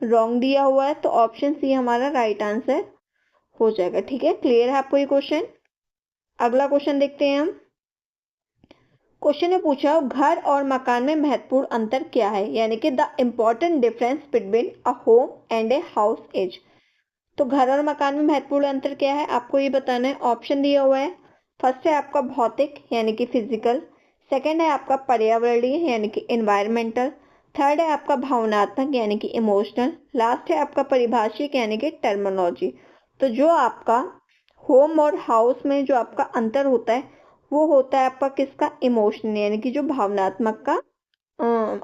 रॉन्ग दिया हुआ है, तो ऑप्शन सी हमारा राइट आंसर हो जाएगा। ठीक है, क्लियर है आपको ये क्वेश्चन। अगला क्वेश्चन देखते हैं हम। क्वेश्चन में पूछा घर और मकान में महत्वपूर्ण अंतर क्या है, यानी कि the important difference between a home and a house is. तो घर और मकान में महत्वपूर्ण अंतर क्या है आपको ये बताना है। ऑप्शन दिया हुआ है, फर्स्ट है आपका भौतिक यानी कि फिजिकल, सेकंड है आपका पर्यावरणीय यानी कि इन्वायरमेंटल, थर्ड है आपका भावनात्मक यानी कि इमोशनल, लास्ट है आपका परिभाषिक यानी कि टर्मिनोलॉजी। तो जो आपका होम और हाउस में जो आपका अंतर होता है वो होता है आपका किसका, इमोशनल यानी कि जो भावनात्मक का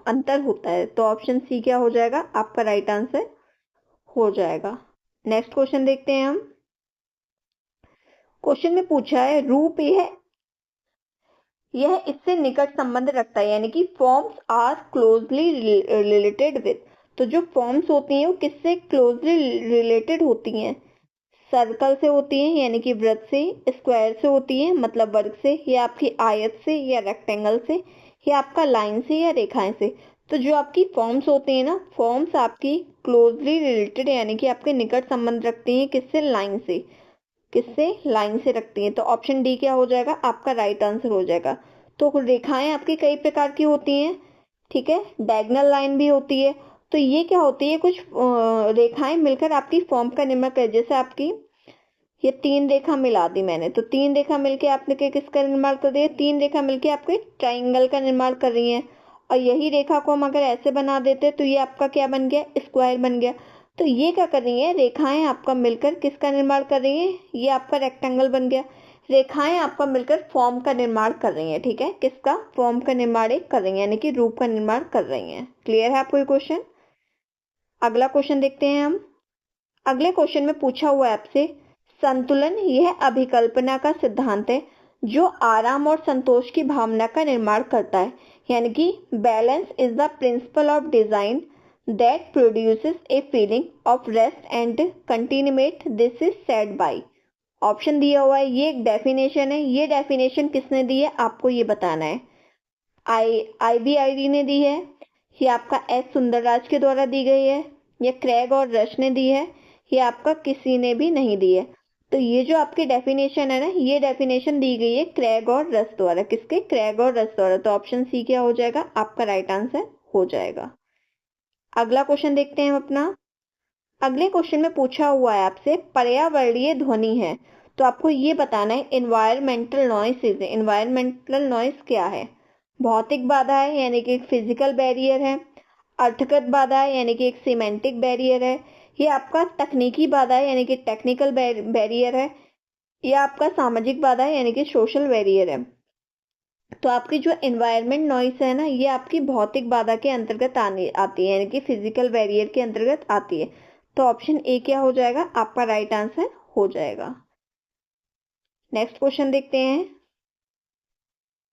अंतर होता है। तो ऑप्शन सी क्या हो जाएगा आपका राइट आंसर हो जाएगा। नेक्स्ट क्वेश्चन देखते हैं हम। क्वेश्चन में पूछा है रूप यह इससे निकट संबंध रखता है, यानी कि forms are closely related with. तो जो फॉर्म्स होती हैं वो किससे क्लोजली रिलेटेड होती हैं, सर्कल से होती हैं यानी कि वृत्त से, स्क्वायर से होती हैं मतलब वर्ग से, या आपकी आयत से या रेक्टेंगल से, या आपका लाइन से या रेखाएं से। तो जो आपकी फॉर्म्स होती हैं ना, फॉर्म्स आपकी क्लोजली रिलेटेड यानी कि आपके निकट संबंध रखती हैं किससे, लाइन से, किससे लाइन से रखती हैं। तो ऑप्शन डी क्या हो जाएगा आपका राइट आंसर हो जाएगा। तो रेखाएं आपकी कई प्रकार की होती हैं, ठीक है, डायगोनल लाइन भी होती है। तो ये क्या होती है, कुछ रेखाएं मिलकर आपकी फॉर्म का निर्माण कर, जैसे आपकी ये तीन रेखा मिला दी मैंने, तो तीन रेखा मिलके आपने किसका निर्माण कर दिया, तीन रेखा मिलके आपके ट्राइंगल का निर्माण कर रही है। और यही रेखा को हम अगर ऐसे बना देते तो ये आपका क्या बन गया, स्क्वायर बन गया। तो ये क्या कर रही है, रेखाएं आपका मिलकर किसका निर्माण कर रही है, ये आपका रेक्टेंगल बन गया। रेखाएं आपका मिलकर फॉर्म का निर्माण कर रही है, ठीक है, किसका, फॉर्म का निर्माण कर रही है यानी कि रूप का निर्माण कर रही है। क्लियर है आपको ये क्वेश्चन। अगला क्वेश्चन देखते हैं हम। अगले क्वेश्चन में पूछा हुआ है आपसे, संतुलन यह अभिकल्पना का सिद्धांत है जो आराम और संतोष की भावना का निर्माण करता है, यानी कि balance is the principle of design that produces a feeling of rest and contentment, this is said by. Option दिया हुआ है, ये एक डेफिनेशन है, ये डेफिनेशन किसने दी है आपको ये बताना है। IBID ने दी है, ये आपका एस सुंदरराज के द्वारा दी गई है, या क्रेग और रश ने दी है, ये आपका किसी ने भी नहीं दी है। तो ये जो आपकी डेफिनेशन है ना, ये डेफिनेशन दी गई है क्रेग और रश द्वारा, किसके, क्रेग और रश द्वारा। तो ऑप्शन सी क्या हो जाएगा आपका राइट आंसर हो जाएगा। अगला क्वेश्चन देखते हैं हम अपना। अगले क्वेश्चन में पूछा हुआ है आपसे, पर्यावरणीय ध्वनि है, तो आपको ये बताना है environmental noise is, environmental noise क्या है। भौतिक बाधा है यानी कि एक फिजिकल बैरियर है, अर्थगत बाधा है यानी कि एक सिमेंटिक बैरियर है, ये आपका तकनीकी बाधा है यानी कि टेक्निकल बैरियर है, ये आपका सामाजिक बाधा है यानी कि सोशल बैरियर है। तो आपकी जो एनवायरनमेंट नॉइस है ना, ये आपकी भौतिक बाधा के अंतर्गत आती है यानी कि फिजिकल बैरियर के अंतर्गत आती है। तो ऑप्शन ए क्या हो जाएगा, आपका राइट आंसर हो जाएगा। नेक्स्ट क्वेश्चन देखते हैं।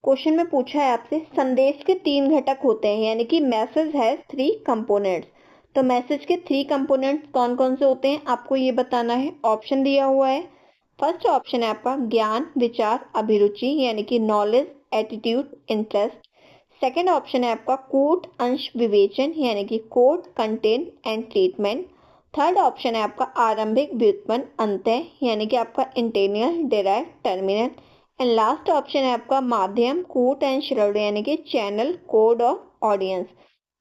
क्वेश्चन में पूछा है आपसे, संदेश के 3 घटक होते हैं यानी कि मैसेज हैज 3 कंपोनेंट्स। तो मैसेज के 3 कंपोनेंट्स कौन कौन से होते हैं आपको ये बताना है। ऑप्शन दिया हुआ है। फर्स्ट ऑप्शन है आपका ज्ञान, विचार, अभिरुचि यानी कि knowledge, attitude, interest. Second option है आपका कूट, अंश, विवेचन यानी कि code, content and treatment. Third option है आपका आरंभिक, व्युत्पन्न, अंत्य यानी कि आपका interior, derive, terminal. And last option है आपका माध्यम, कूट एंड श्रवण यानी कि चैनल, कोड और ऑडियंस।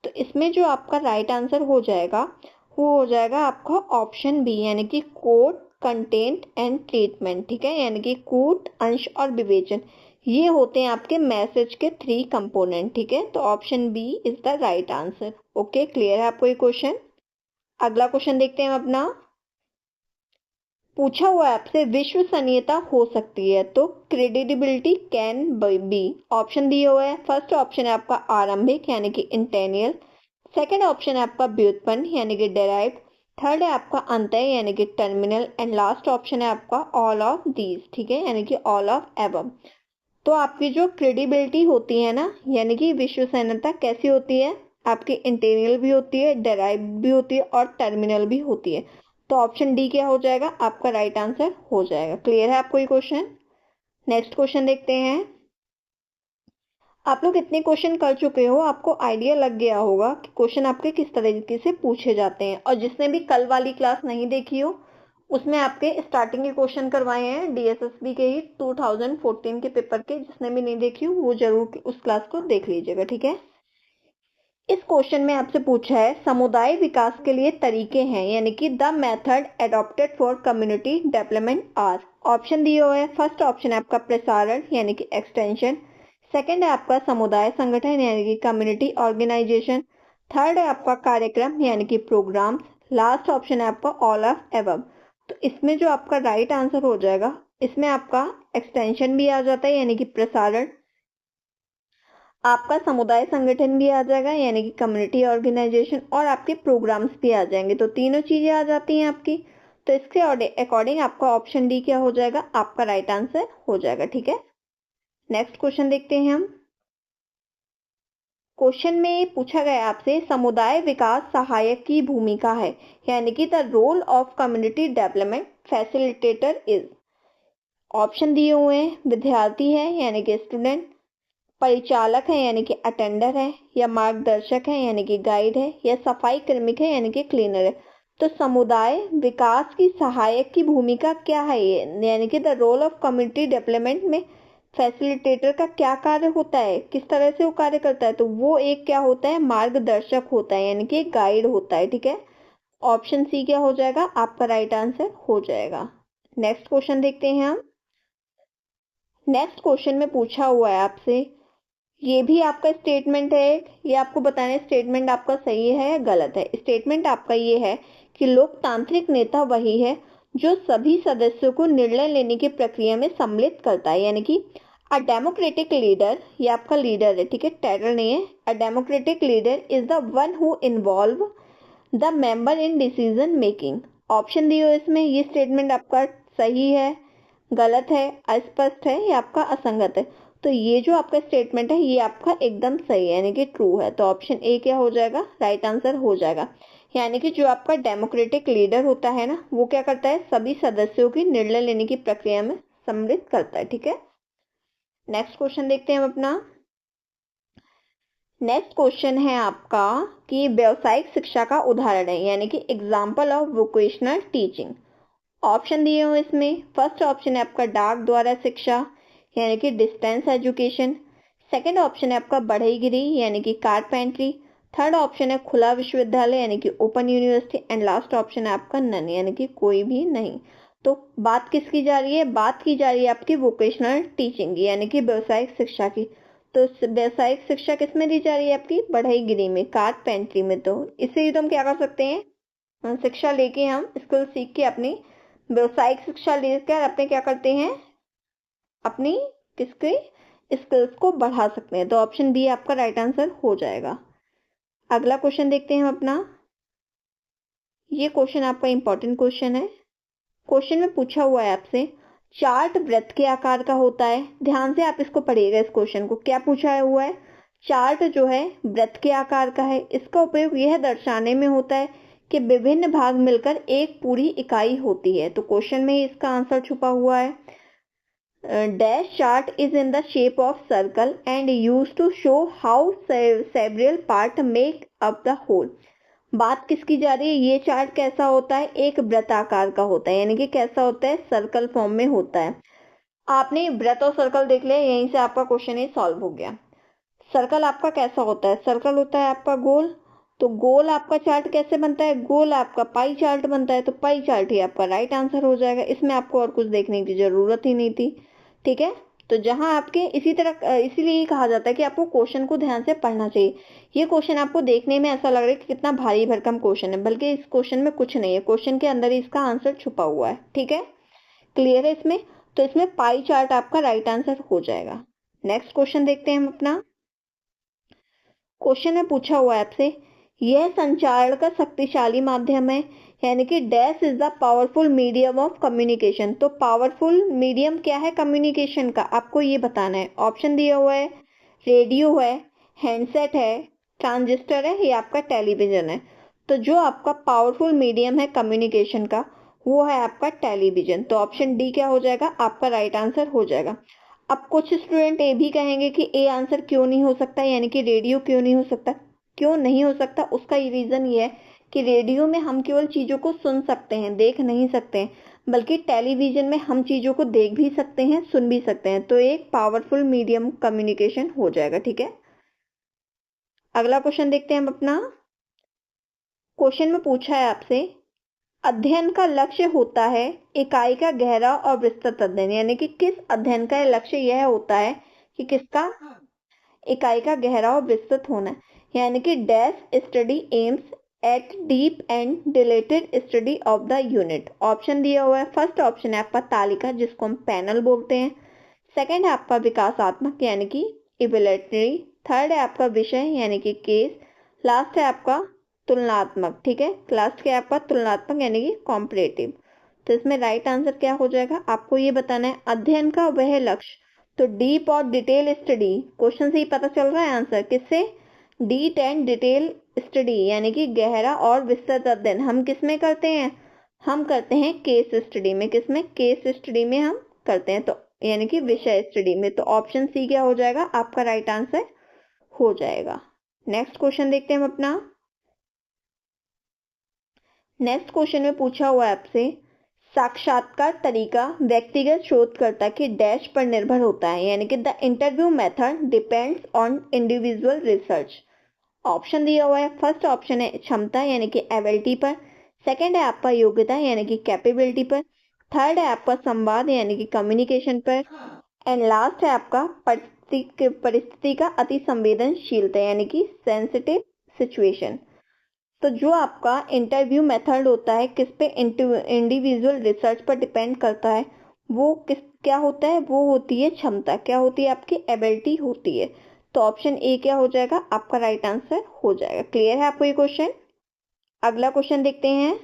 तो इसमें जो आपका राइट आंसर हो जाएगा वो हो जाएगा आपका ऑप्शन बी यानी कि कोड, कंटेंट एंड ट्रीटमेंट। ठीक है, यानी कि कूट, अंश और विवेचन, ये होते हैं आपके मैसेज के 3 कंपोनेंट। ठीक है, तो option B is the right answer. Okay, clear है आपको ये क्वेश्चन। अगला क्वेश्चन देखते हैं अपना। पूछा हुआ है आपसे विश्वसनीयता हो सकती है, तो क्रेडिबिलिटी कैन बी। ऑप्शन दिए हुए हैं। फर्स्ट ऑप्शन है आपका आरंभिक यानी कि इंटेनियल। सेकंड ऑप्शन है आपका व्युत्पन्न यानी कि डेराइव। थर्ड है आपका अंतः यानी कि टर्मिनल। एंड लास्ट ऑप्शन है आपका ऑल ऑफ दीज। ठीक है, यानी कि ऑल ऑफ एबव। तो आपकी जो क्रेडिबिलिटी होती है ना, यानी कि विश्वसनीयता कैसी होती है, आपकी इंटेरियल भी होती है, डेराइव भी होती है और टर्मिनल भी होती है। तो ऑप्शन डी क्या हो जाएगा, आपका राइट आंसर हो जाएगा। क्लियर है आपको ये क्वेश्चन। नेक्स्ट क्वेश्चन देखते हैं। आप लोग इतने क्वेश्चन कर चुके हो, आपको आइडिया लग गया होगा कि क्वेश्चन आपके किस तरीके से पूछे जाते हैं। और जिसने भी कल वाली क्लास नहीं देखी हो, उसमें आपके स्टार्टिंग के क्वेश्चन करवाए हैं डीएसएसबी के ही 2014 के पेपर के। जिसने भी नहीं देखी हो वो जरूर उस क्लास को देख लीजिएगा। ठीक है, इस क्वेश्चन में आपसे पूछा है समुदाय विकास के लिए तरीके हैं यानी कि the method adopted for community development are. Option दिए हुए हैं। फर्स्ट ऑप्शन है आपका प्रसारण यानी कि एक्सटेंशन। सेकंड है आपका समुदाय संगठन यानी कि कम्युनिटी ऑर्गेनाइजेशन। थर्ड है आपका कार्यक्रम यानी कि प्रोग्राम्स। लास्ट ऑप्शन है आपका ऑल ऑफ एबव। तो इसमें जो आपका राइट आंसर हो जाएगा, इसमें आपका एक्सटेंशन भी आ जाता है यानी कि प्रसारण, आपका समुदाय संगठन भी आ जाएगा यानी कि कम्युनिटी ऑर्गेनाइजेशन, और आपके प्रोग्राम्स भी आ जाएंगे। तो तीनों चीजें आ जाती हैं आपकी। तो इसके अकॉर्डिंग आपका ऑप्शन डी क्या हो जाएगा, आपका राइट आंसर हो जाएगा। ठीक है, नेक्स्ट क्वेश्चन देखते हैं हम। क्वेश्चन में पूछा गया आपसे समुदाय विकास सहायक की भूमिका है यानी कि the role of community development facilitator is. Option दिए हुए हैं। विद्यार्थी है यानी कि स्टूडेंट, परिचालक है यानी कि अटेंडर है, या मार्गदर्शक है यानी कि गाइड है, या सफाई कर्मिक है यानी कि क्लीनर है। तो समुदाय विकास की सहायक की भूमिका क्या है ये, यानी कि the role of community development में फैसिलिटेटर का क्या कार्य होता है, किस तरह से वो कार्य करता है। तो वो एक क्या होता है, मार्गदर्शक होता है यानी कि गाइड होता है। ठीक है, ऑप्शन सी क्या हो जाएगा, आपका राइट आंसर हो जाएगा। नेक्स्ट क्वेश्चन देखते हैं हम। नेक्स्ट क्वेश्चन में पूछा हुआ है आपसे, ये भी आपका स्टेटमेंट है, ये आपको बताना है स्टेटमेंट आपका सही है या गलत है। स्टेटमेंट आपका ये है कि लोकतांत्रिक नेता वही है जो सभी सदस्यों को निर्णय लेने की प्रक्रिया में सम्मिलित करता है यानी कि अ डेमोक्रेटिक लीडर, ये आपका लीडर है। ठीक है, टाइटल नहीं है। A democratic leader is the one who involve the member in decision making. Option दिए हो इसमें, ये स्टेटमेंट आपका सही है, गलत है, अस्पष्ट है या आपका असंगत है। तो ये जो आपका स्टेटमेंट है ये आपका एकदम सही है यानी कि ट्रू है। तो ऑप्शन ए क्या हो जाएगा, राइट आंसर हो जाएगा। यानी कि जो आपका डेमोक्रेटिक लीडर होता है ना, वो क्या करता है, सभी सदस्यों की निर्णय लेने की प्रक्रिया में सम्मिलित करता है। ठीक है, नेक्स्ट क्वेश्चन देखते हैं हम अपना। नेक्स्ट क्वेश्चन है आपका कि व्यवसायिक शिक्षा का उदाहरण है यानी कि example of vocational teaching. Option दिए हुए इसमें। फर्स्ट ऑप्शन है आपका डाक द्वारा शिक्षा यानी कि डिस्टेंस एजुकेशन। सेकंड ऑप्शन है आपका बढ़ईगिरी यानी कि कारपेंट्री। थर्ड ऑप्शन है खुला विश्वविद्यालय यानी कि open university. And last option है आपका नन यानी कि कोई भी नहीं। तो बात किसकी जा रही है, बात की जा रही है आपकी वोकेशनल टीचिंग यानी कि व्यवसायिक शिक्षा की। तो व्यवसायिक शिक्षा किस में दी जा रही है, आपकी बढ़ईगिरी में, कारपेंट्री में। तो इससे ही तो हम क्या कर सकते हैं, शिक्षा लेके हम स्किल सीख के अपनी व्यवसायिक शिक्षा लेकर अपने क्या करते हैं, अपनी किसके स्किल्स को बढ़ा सकते हैं। तो ऑप्शन बी आपका राइट आंसर हो जाएगा। अगला क्वेश्चन देखते हैं हम अपना। ये क्वेश्चन आपका इंपॉर्टेंट क्वेश्चन है। क्वेश्चन में पूछा हुआ है आपसे, चार्ट वृत्त के आकार का होता है। ध्यान से आप इसको पढ़िएगा। इस क्वेश्चन को क्या पूछा हुआ है, चार्ट जो है वृत्त के आकार का है। इसका उपयोग यह दर्शाने में होता है कि विभिन्न भाग मिलकर एक पूरी इकाई होती है। तो क्वेश्चन में इसका आंसर छुपा हुआ है। Dash chart is in the shape of circle and use to show how several part make up the whole. बात किसकी जा रही है, ये चार्ट कैसा होता है, एक वृत्ताकार का होता है, यानी कि कैसा होता है, सर्कल फॉर्म में होता है। आपने वृत्त और सर्कल देख लिया, यहीं से आपका क्वेश्चन ये सॉल्व हो गया। सर्कल आपका कैसा होता है, सर्कल होता है आपका गोल। तो गोल आपका चार्ट कैसे बनता है, गोल आपका पाई चार्ट बनता है। तो पाई चार्ट ही आपका राइट आंसर हो जाएगा। इसमें आपको और कुछ देखने की जरूरत ही नहीं थी। ठीक है, तो जहां आपके इसी तरह इसीलिए ही कहा जाता है कि आपको क्वेश्चन को ध्यान से पढ़ना चाहिए। ये क्वेश्चन आपको देखने में ऐसा लग रहा है कि कितना भारी भरकम क्वेश्चन है, बल्कि इस क्वेश्चन में कुछ नहीं है, क्वेश्चन के अंदर ही इसका आंसर छुपा हुआ है। ठीक है, क्लियर है इसमें। तो इसमें पाई चार्ट आपका राइट आंसर हो जाएगा। नेक्स्ट क्वेश्चन देखते हैं हम अपना। क्वेश्चन में पूछा हुआ है आपसे, यह संचार का शक्तिशाली माध्यम है, यानी कि dash is the powerful medium of communication. तो पावरफुल मीडियम क्या है कम्युनिकेशन का, आपको ये बताना है। ऑप्शन दिया हुआ है, रेडियो है, हैंडसेट है, ट्रांजिस्टर है, या आपका टेलीविजन है। तो जो आपका पावरफुल मीडियम है कम्युनिकेशन का, वो है आपका टेलीविजन। तो ऑप्शन डी क्या हो जाएगा, आपका राइट आंसर हो जाएगा। अब कुछ स्टूडेंट ये भी कहेंगे कि ए आंसर क्यों नहीं हो सकता, यानी कि रेडियो क्यों नहीं हो सकता। क्यों नहीं हो सकता, उसका रीजन ये है कि रेडियो में हम केवल चीजों को सुन सकते हैं, देख नहीं सकते हैं, बल्कि टेलीविजन में हम चीजों को देख भी सकते हैं, सुन भी सकते हैं। तो एक पावरफुल मीडियम कम्युनिकेशन हो जाएगा। ठीक है, अगला क्वेश्चन देखते हैं हम अपना। क्वेश्चन में पूछा है आपसे, अध्ययन का लक्ष्य होता है इकाई का गहरा और विस्तृत अध्ययन, यानी कि किस अध्ययन का लक्ष्य यह होता है कि किसका, इकाई का गहरा और विस्तृत होना, यानी कि dash study aims at deep and deleted study of the unit. Option दिया हुआ है। फर्स्ट ऑप्शन है आपका तालिका, जिसको हम पैनल बोलते हैं। सेकंड है आपका विकासात्मक, यानी कि इवेल्युएटरी। थर्ड है आपका विषय, यानी कि केस। लास्ट है आपका तुलनात्मक। ठीक है, लास्ट क्या है आपका तुलनात्मक, यानी कि कॉम्परेटिव। तो इसमें राइट आंसर क्या हो जाएगा, आपको ये बताना है अध्ययन का वह लक्ष्य। तो डीप और डिटेल स्टडी, क्वेश्चन से ही पता चल रहा है आंसर, किससे, डीप एंड डिटेल स्टडी, यानी कि गहरा और विस्तृत अध्ययन हम किस में करते हैं, हम करते हैं केस स्टडी में। किसमें, केस स्टडी में हम करते हैं, तो यानी कि विषय स्टडी में। तो ऑप्शन सी क्या हो जाएगा, आपका राइट आंसर हो जाएगा। नेक्स्ट क्वेश्चन देखते हैं हम अपना। नेक्स्ट क्वेश्चन में पूछा हुआ है आपसे, साक्षात्कार तरीका व्यक्तिगत शोधकर्ता के डैश पर निर्भर होता है, यानी कि the interview method depends on individual research. Option दिया हुआ है। फर्स्ट ऑप्शन है क्षमता, यानी कि एबिलिटी पर। सेकंड है आपका योग्यता, यानी कि कैपेबिलिटी पर। थर्ड है आपका संवाद, यानी कि कम्युनिकेशन पर। एंड लास्ट है आपका परिस्थिति का अति संवेदनशीलता, यानी कि सेंसिटिव सिचुएशन। तो जो आपका इंटरव्यू मेथड होता है किस पे, इंडिविजुअल रिसर्च पर डिपेंड करता है। वो किस क्या होता है, वो होती है क्षमता, क्या होती है आपकी एबिलिटी होती है। तो ऑप्शन ए क्या हो जाएगा, आपका राइट आंसर हो जाएगा। क्लियर है आपको ये क्वेश्चन। अगला क्वेश्चन देखते हैं।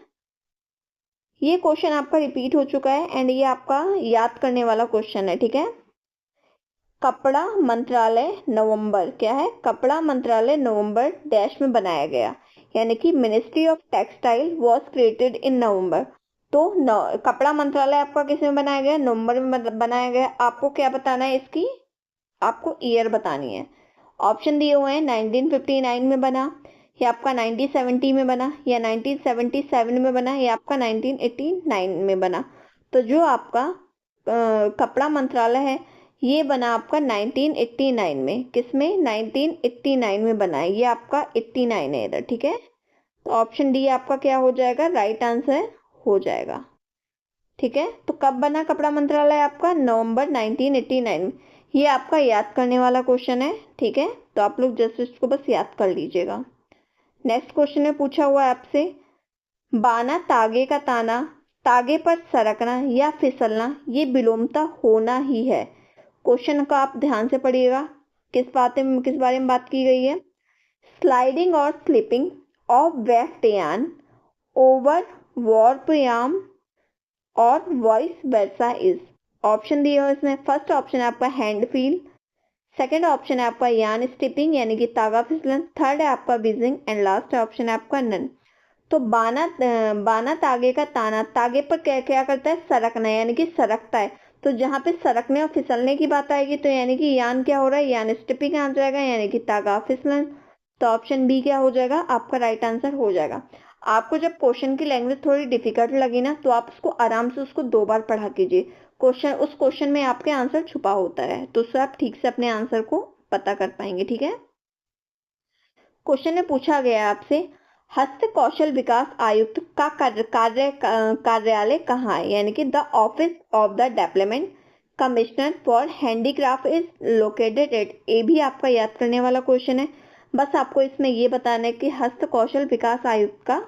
ये क्वेश्चन आपका रिपीट हो चुका है एंड ये आपका याद करने वाला क्वेश्चन है। ठीक है, कपड़ा मंत्रालय नवंबर, क्या है, कपड़ा मंत्रालय नवंबर डैश में बनाया गया, यानी कि ministry of textile was created in November. तो कपड़ा मंत्रालय आपका किस में बनाया गया, नवंबर में बनाया गया। आपको क्या बताना है, इसकी आपको ईयर बतानी है। ऑप्शन दिए हुए हैं, 1959 में बना, या आपका 1970 में बना, या 1977 में बना, या आपका 1989 में बना। तो जो आपका कपड़ा मंत्रालय है ये बना आपका 1989 में। किसमें, 1989 में बना है, ये आपका 89 है इधर। ठीक है, तो ऑप्शन डी आपका क्या हो जाएगा, राइट आंसर हो जाएगा। ठीक है, तो कब बना कपड़ा मंत्रालय आपका, नवंबर 1989 में। ये आपका याद करने वाला क्वेश्चन है। ठीक है, तो आप लोग जस्ट इसको बस याद कर लीजिएगा। नेक्स्ट क्वेश्चन में पूछा हुआ है आपसे, बाना तागे का ताना तागे पर सरकना या फिसलना ये विलोमता होना ही है। क्वेश्चन का आप ध्यान से पढ़िएगा, किस बारे में बात की गई है। स्लाइडिंग और स्लिपिंग ऑफ वेस्ट यान ओवर वॉर्प याम और वॉइस वर्सा इज। ऑप्शन दिए हो इसमें। फर्स्ट ऑप्शन है आपका हैंड फील, सेकेंड ऑप्शन है आपका यान स्टिपिंग यानी कि तागा फिसलन, थर्ड है आपका बीजिंग एंड लास्ट ऑप्शन है आपका नन। तो बाना तागे का ताना, तागे पर क्या क्या करता है, सरकना यानी कि सरकता है। तो जहां पे सरकने और फिसलने की बात आएगी तो यानी कि यान क्या हो रहा है, यान स्टिपिंग आ जाएगा यानी कि तागा फिसलन। तो ऑप्शन बी क्या हो जाएगा, आपका राइट आंसर हो जाएगा। आपको जब क्वेश्चन की लैंग्वेज थोड़ी डिफिकल्ट लगी ना तो आप उसको आराम से उसको 2 बार पढ़ा कीजिए। उस क्वेश्चन में आपके आंसर छुपा होता है, तो उससे आप ठीक से अपने आंसर को पता कर पाएंगे। ठीक है। क्वेश्चन में पूछा गया है आपसे, हस्त कौशल विकास आयुक्त का कार्यालय कहाँ है, यानी कि the office of the development commissioner for handicraft is located at. ये भी आपका याद करने वाला क्वेश्चन है। बस आपको इसमें ये बताना है कि हस्त कौशल विकास आयुक्त का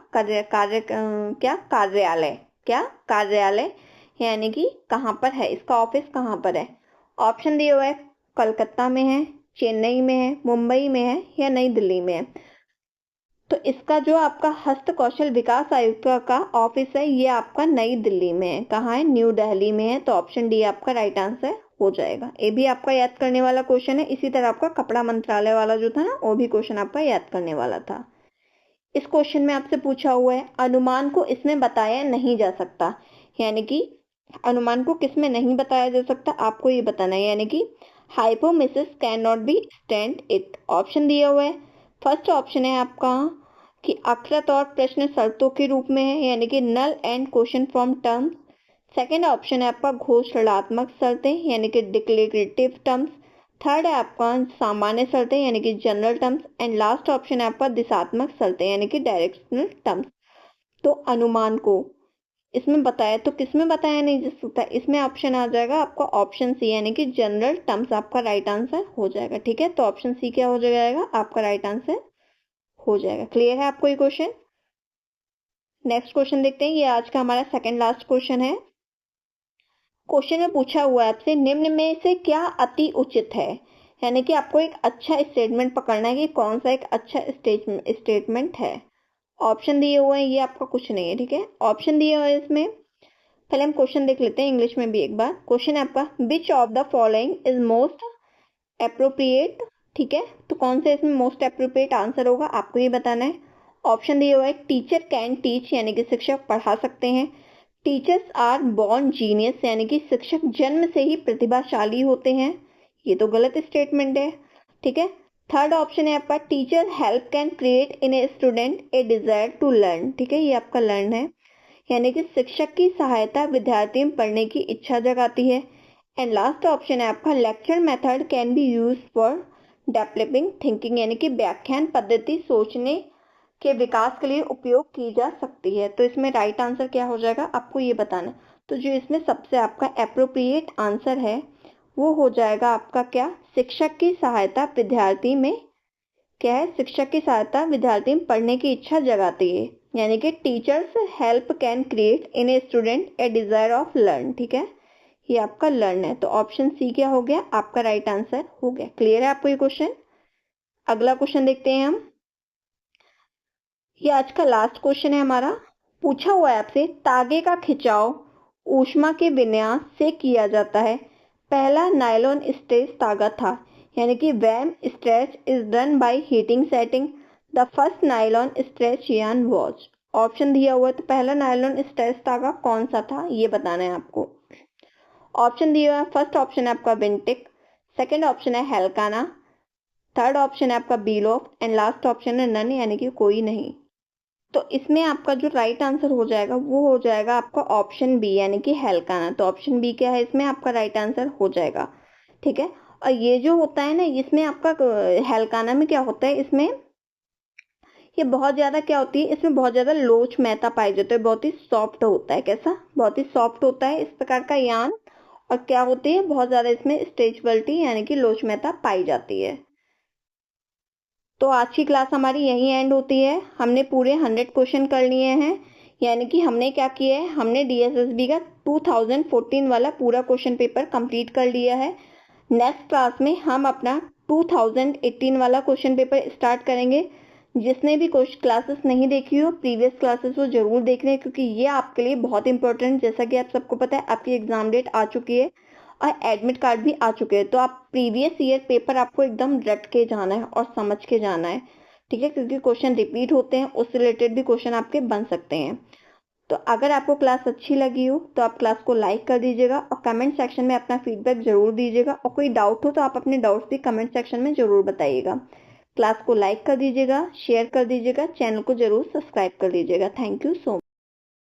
कार्यालय यानी कि कहाँ पर है, इसका ऑफिस कहाँ पर है। ऑप्शन दिए हुए है, कलकत्ता में है, चेन्नई में है, मुंबई में है या नई दिल्ली में है। तो इसका जो आपका हस्त कौशल विकास आयुक्त का ऑफिस है ये आपका नई दिल्ली में है। कहाँ है, न्यू दिल्ली में है। तो ऑप्शन डी आपका राइट आंसर हो जाएगा। ये भी आपका याद करने वाला क्वेश्चन है। इसी तरह आपका कपड़ा मंत्रालय वाला जो था ना वो भी क्वेश्चन आपका याद करने वाला था। इस क्वेश्चन में आपसे पूछा हुआ है, अनुमान को इसमें बताया नहीं जा सकता, यानी कि अनुमान को किसमें नहीं बताया जा सकता आपको ये बताना है, यानी कि hypothesis can not B stand it. Option दिया हुआ है। फर्स्ट ऑप्शन है आपका कि अक्षरत और प्रश्न शर्तों के रूप में है, यानी कि null and question from terms. Second option है आपका घोषणात्मक शर्तें यानी कि डिक्लेरेटिव टर्म्स। थर्ड है आपका सामान्य शर्तें यानी कि general terms and last option है आपका दिशात्मक शर्तें यानी कि डायरेक्शनल टर्म्स। तो अनुमान को इसमें बताया तो किसमें बताया नहीं जा सकता, इसमें ऑप्शन आ जाएगा आपका ऑप्शन सी यानी कि जनरल टर्म्स आपका राइट आंसर हो जाएगा। ठीक है। तो ऑप्शन सी क्या हो जाएगा, आपका राइट आंसर हो जाएगा। क्लियर है आपको ये क्वेश्चन। नेक्स्ट क्वेश्चन देखते हैं। ये आज का हमारा सेकंड लास्ट क्वेश्चन है। क्वेश्चन में पूछा हुआ है आपसे, निम्न में से क्या अति उचित है, यानी कि आपको एक अच्छा स्टेटमेंट पकड़ना है कि कौन सा एक अच्छा स्टेटमेंट है। ऑप्शन दिए हुए हैं, ये आपका कुछ नहीं है। ठीक है। ऑप्शन दिए हुए हैं इसमें, पहले हम क्वेश्चन देख लेते हैं इंग्लिश में भी एक बार। क्वेश्चन है आपका, which of the following is most appropriate. ठीक है। तो कौन सा इसमें मोस्ट अप्रोप्रिएट आंसर होगा आपको ये बताना है। ऑप्शन दिए हुआ है, टीचर कैन टीच यानी कि शिक्षक पढ़ा सकते हैं। टीचर्स आर बॉर्न जीनियस यानी कि शिक्षक जन्म से ही प्रतिभाशाली होते हैं। ये तो गलत स्टेटमेंट है। ठीक है। थर्ड ऑप्शन है आपका, teacher help can create in a student a desire to learn. ठीक है। ये आपका लर्न है, यानी कि शिक्षक की सहायता विद्यार्थी में पढ़ने की इच्छा जगाती है। एंड लास्ट ऑप्शन है आपका, lecture method can be use for developing thinking यानी कि व्याख्यान पद्धति सोचने के विकास के लिए उपयोग की जा सकती है। तो इसमें राइट आंसर क्या हो जाएगा आपको ये बताना। तो जो इसमें सबसे आपका एप्रोप्रिएट आंसर है वो हो जाएगा आपका क्या, शिक्षक की सहायता विद्यार्थी में क्या है, शिक्षक की सहायता विद्यार्थी में पढ़ने की इच्छा जगाती है, यानी कि teachers help can create in a student a desire of learn. ठीक है। ये आपका लर्न है। तो ऑप्शन सी क्या हो गया, आपका राइट आंसर हो गया। क्लियर है आपको ये क्वेश्चन। अगला क्वेश्चन देखते हैं हम। ये आज का लास्ट क्वेश्चन है हमारा। पूछा हुआ है आपसे, तागे का खिंचाव ऊष्मा के विन्यास से किया जाता है। पहला नायलॉन स्ट्रेच तागा था, यानी कि warm stretch is done by heating setting. The first nylon stretch yarn was. Option दिया हुआ है, तो पहला नायलॉन स्ट्रेच तागा कौन सा था ये बताना है आपको। ऑप्शन दिया हुआ है, फर्स्ट ऑप्शन है आपका विंटिक, सेकंड ऑप्शन है हेल्काना, थर्ड ऑप्शन है आपका बीलोफ एंड लास्ट ऑप्शन है नन यानी कि कोई नहीं। तो इसमें आपका जो राइट आंसर हो जाएगा वो हो जाएगा आपका ऑप्शन बी यानी कि हेल्काना। तो ऑप्शन बी क्या है, इसमें आपका राइट आंसर हो जाएगा। ठीक है। और ये जो होता है ना, इसमें आपका हेल्काना में क्या होता है, इसमें ये बहुत ज्यादा क्या होती है, इसमें बहुत ज्यादा लोच महता पाई जाती है, बहुत ही सॉफ्ट होता है। कैसा, बहुत ही सॉफ्ट होता है इस प्रकार का यान। और क्या होती है, बहुत ज्यादा इसमें स्ट्रेचबिलिटी यानी कि लोच महता पाई जाती है। तो आज की क्लास हमारी यहीं एंड होती है। हमने पूरे 100 क्वेश्चन कर लिए हैं। यानी कि हमने क्या किया है, हमने DSSB का 2014 वाला पूरा क्वेश्चन पेपर कंप्लीट कर लिया है। नेक्स्ट क्लास में हम अपना 2018 वाला क्वेश्चन पेपर स्टार्ट करेंगे। जिसने भी क्लासेस नहीं देखी हो, प्रीवियस क्लासेस वो जरूर देख लें, क्योंकि ये आपके लिए बहुत इंपॉर्टेंट, जैसा कि आप सबको पता है आपकी एग्जाम डेट आ चुकी है और एडमिट कार्ड भी आ चुके हैं। तो आप प्रीवियस ईयर पेपर आपको एकदम रट के जाना है और समझ के जाना है, ठीक है, क्योंकि क्वेश्चन रिपीट होते हैं, उससे रिलेटेड भी क्वेश्चन आपके बन सकते हैं। तो अगर आपको क्लास अच्छी लगी हो तो आप क्लास को लाइक कर दीजिएगा और कमेंट सेक्शन में अपना फीडबैक जरूर दीजिएगा, और कोई डाउट हो तो आप अपने डाउट्स भी कमेंट सेक्शन में जरूर बताइएगा। क्लास को लाइक कर दीजिएगा, शेयर कर दीजिएगा, चैनल को जरूर सब्सक्राइब कर दीजिएगा। Thank you so much.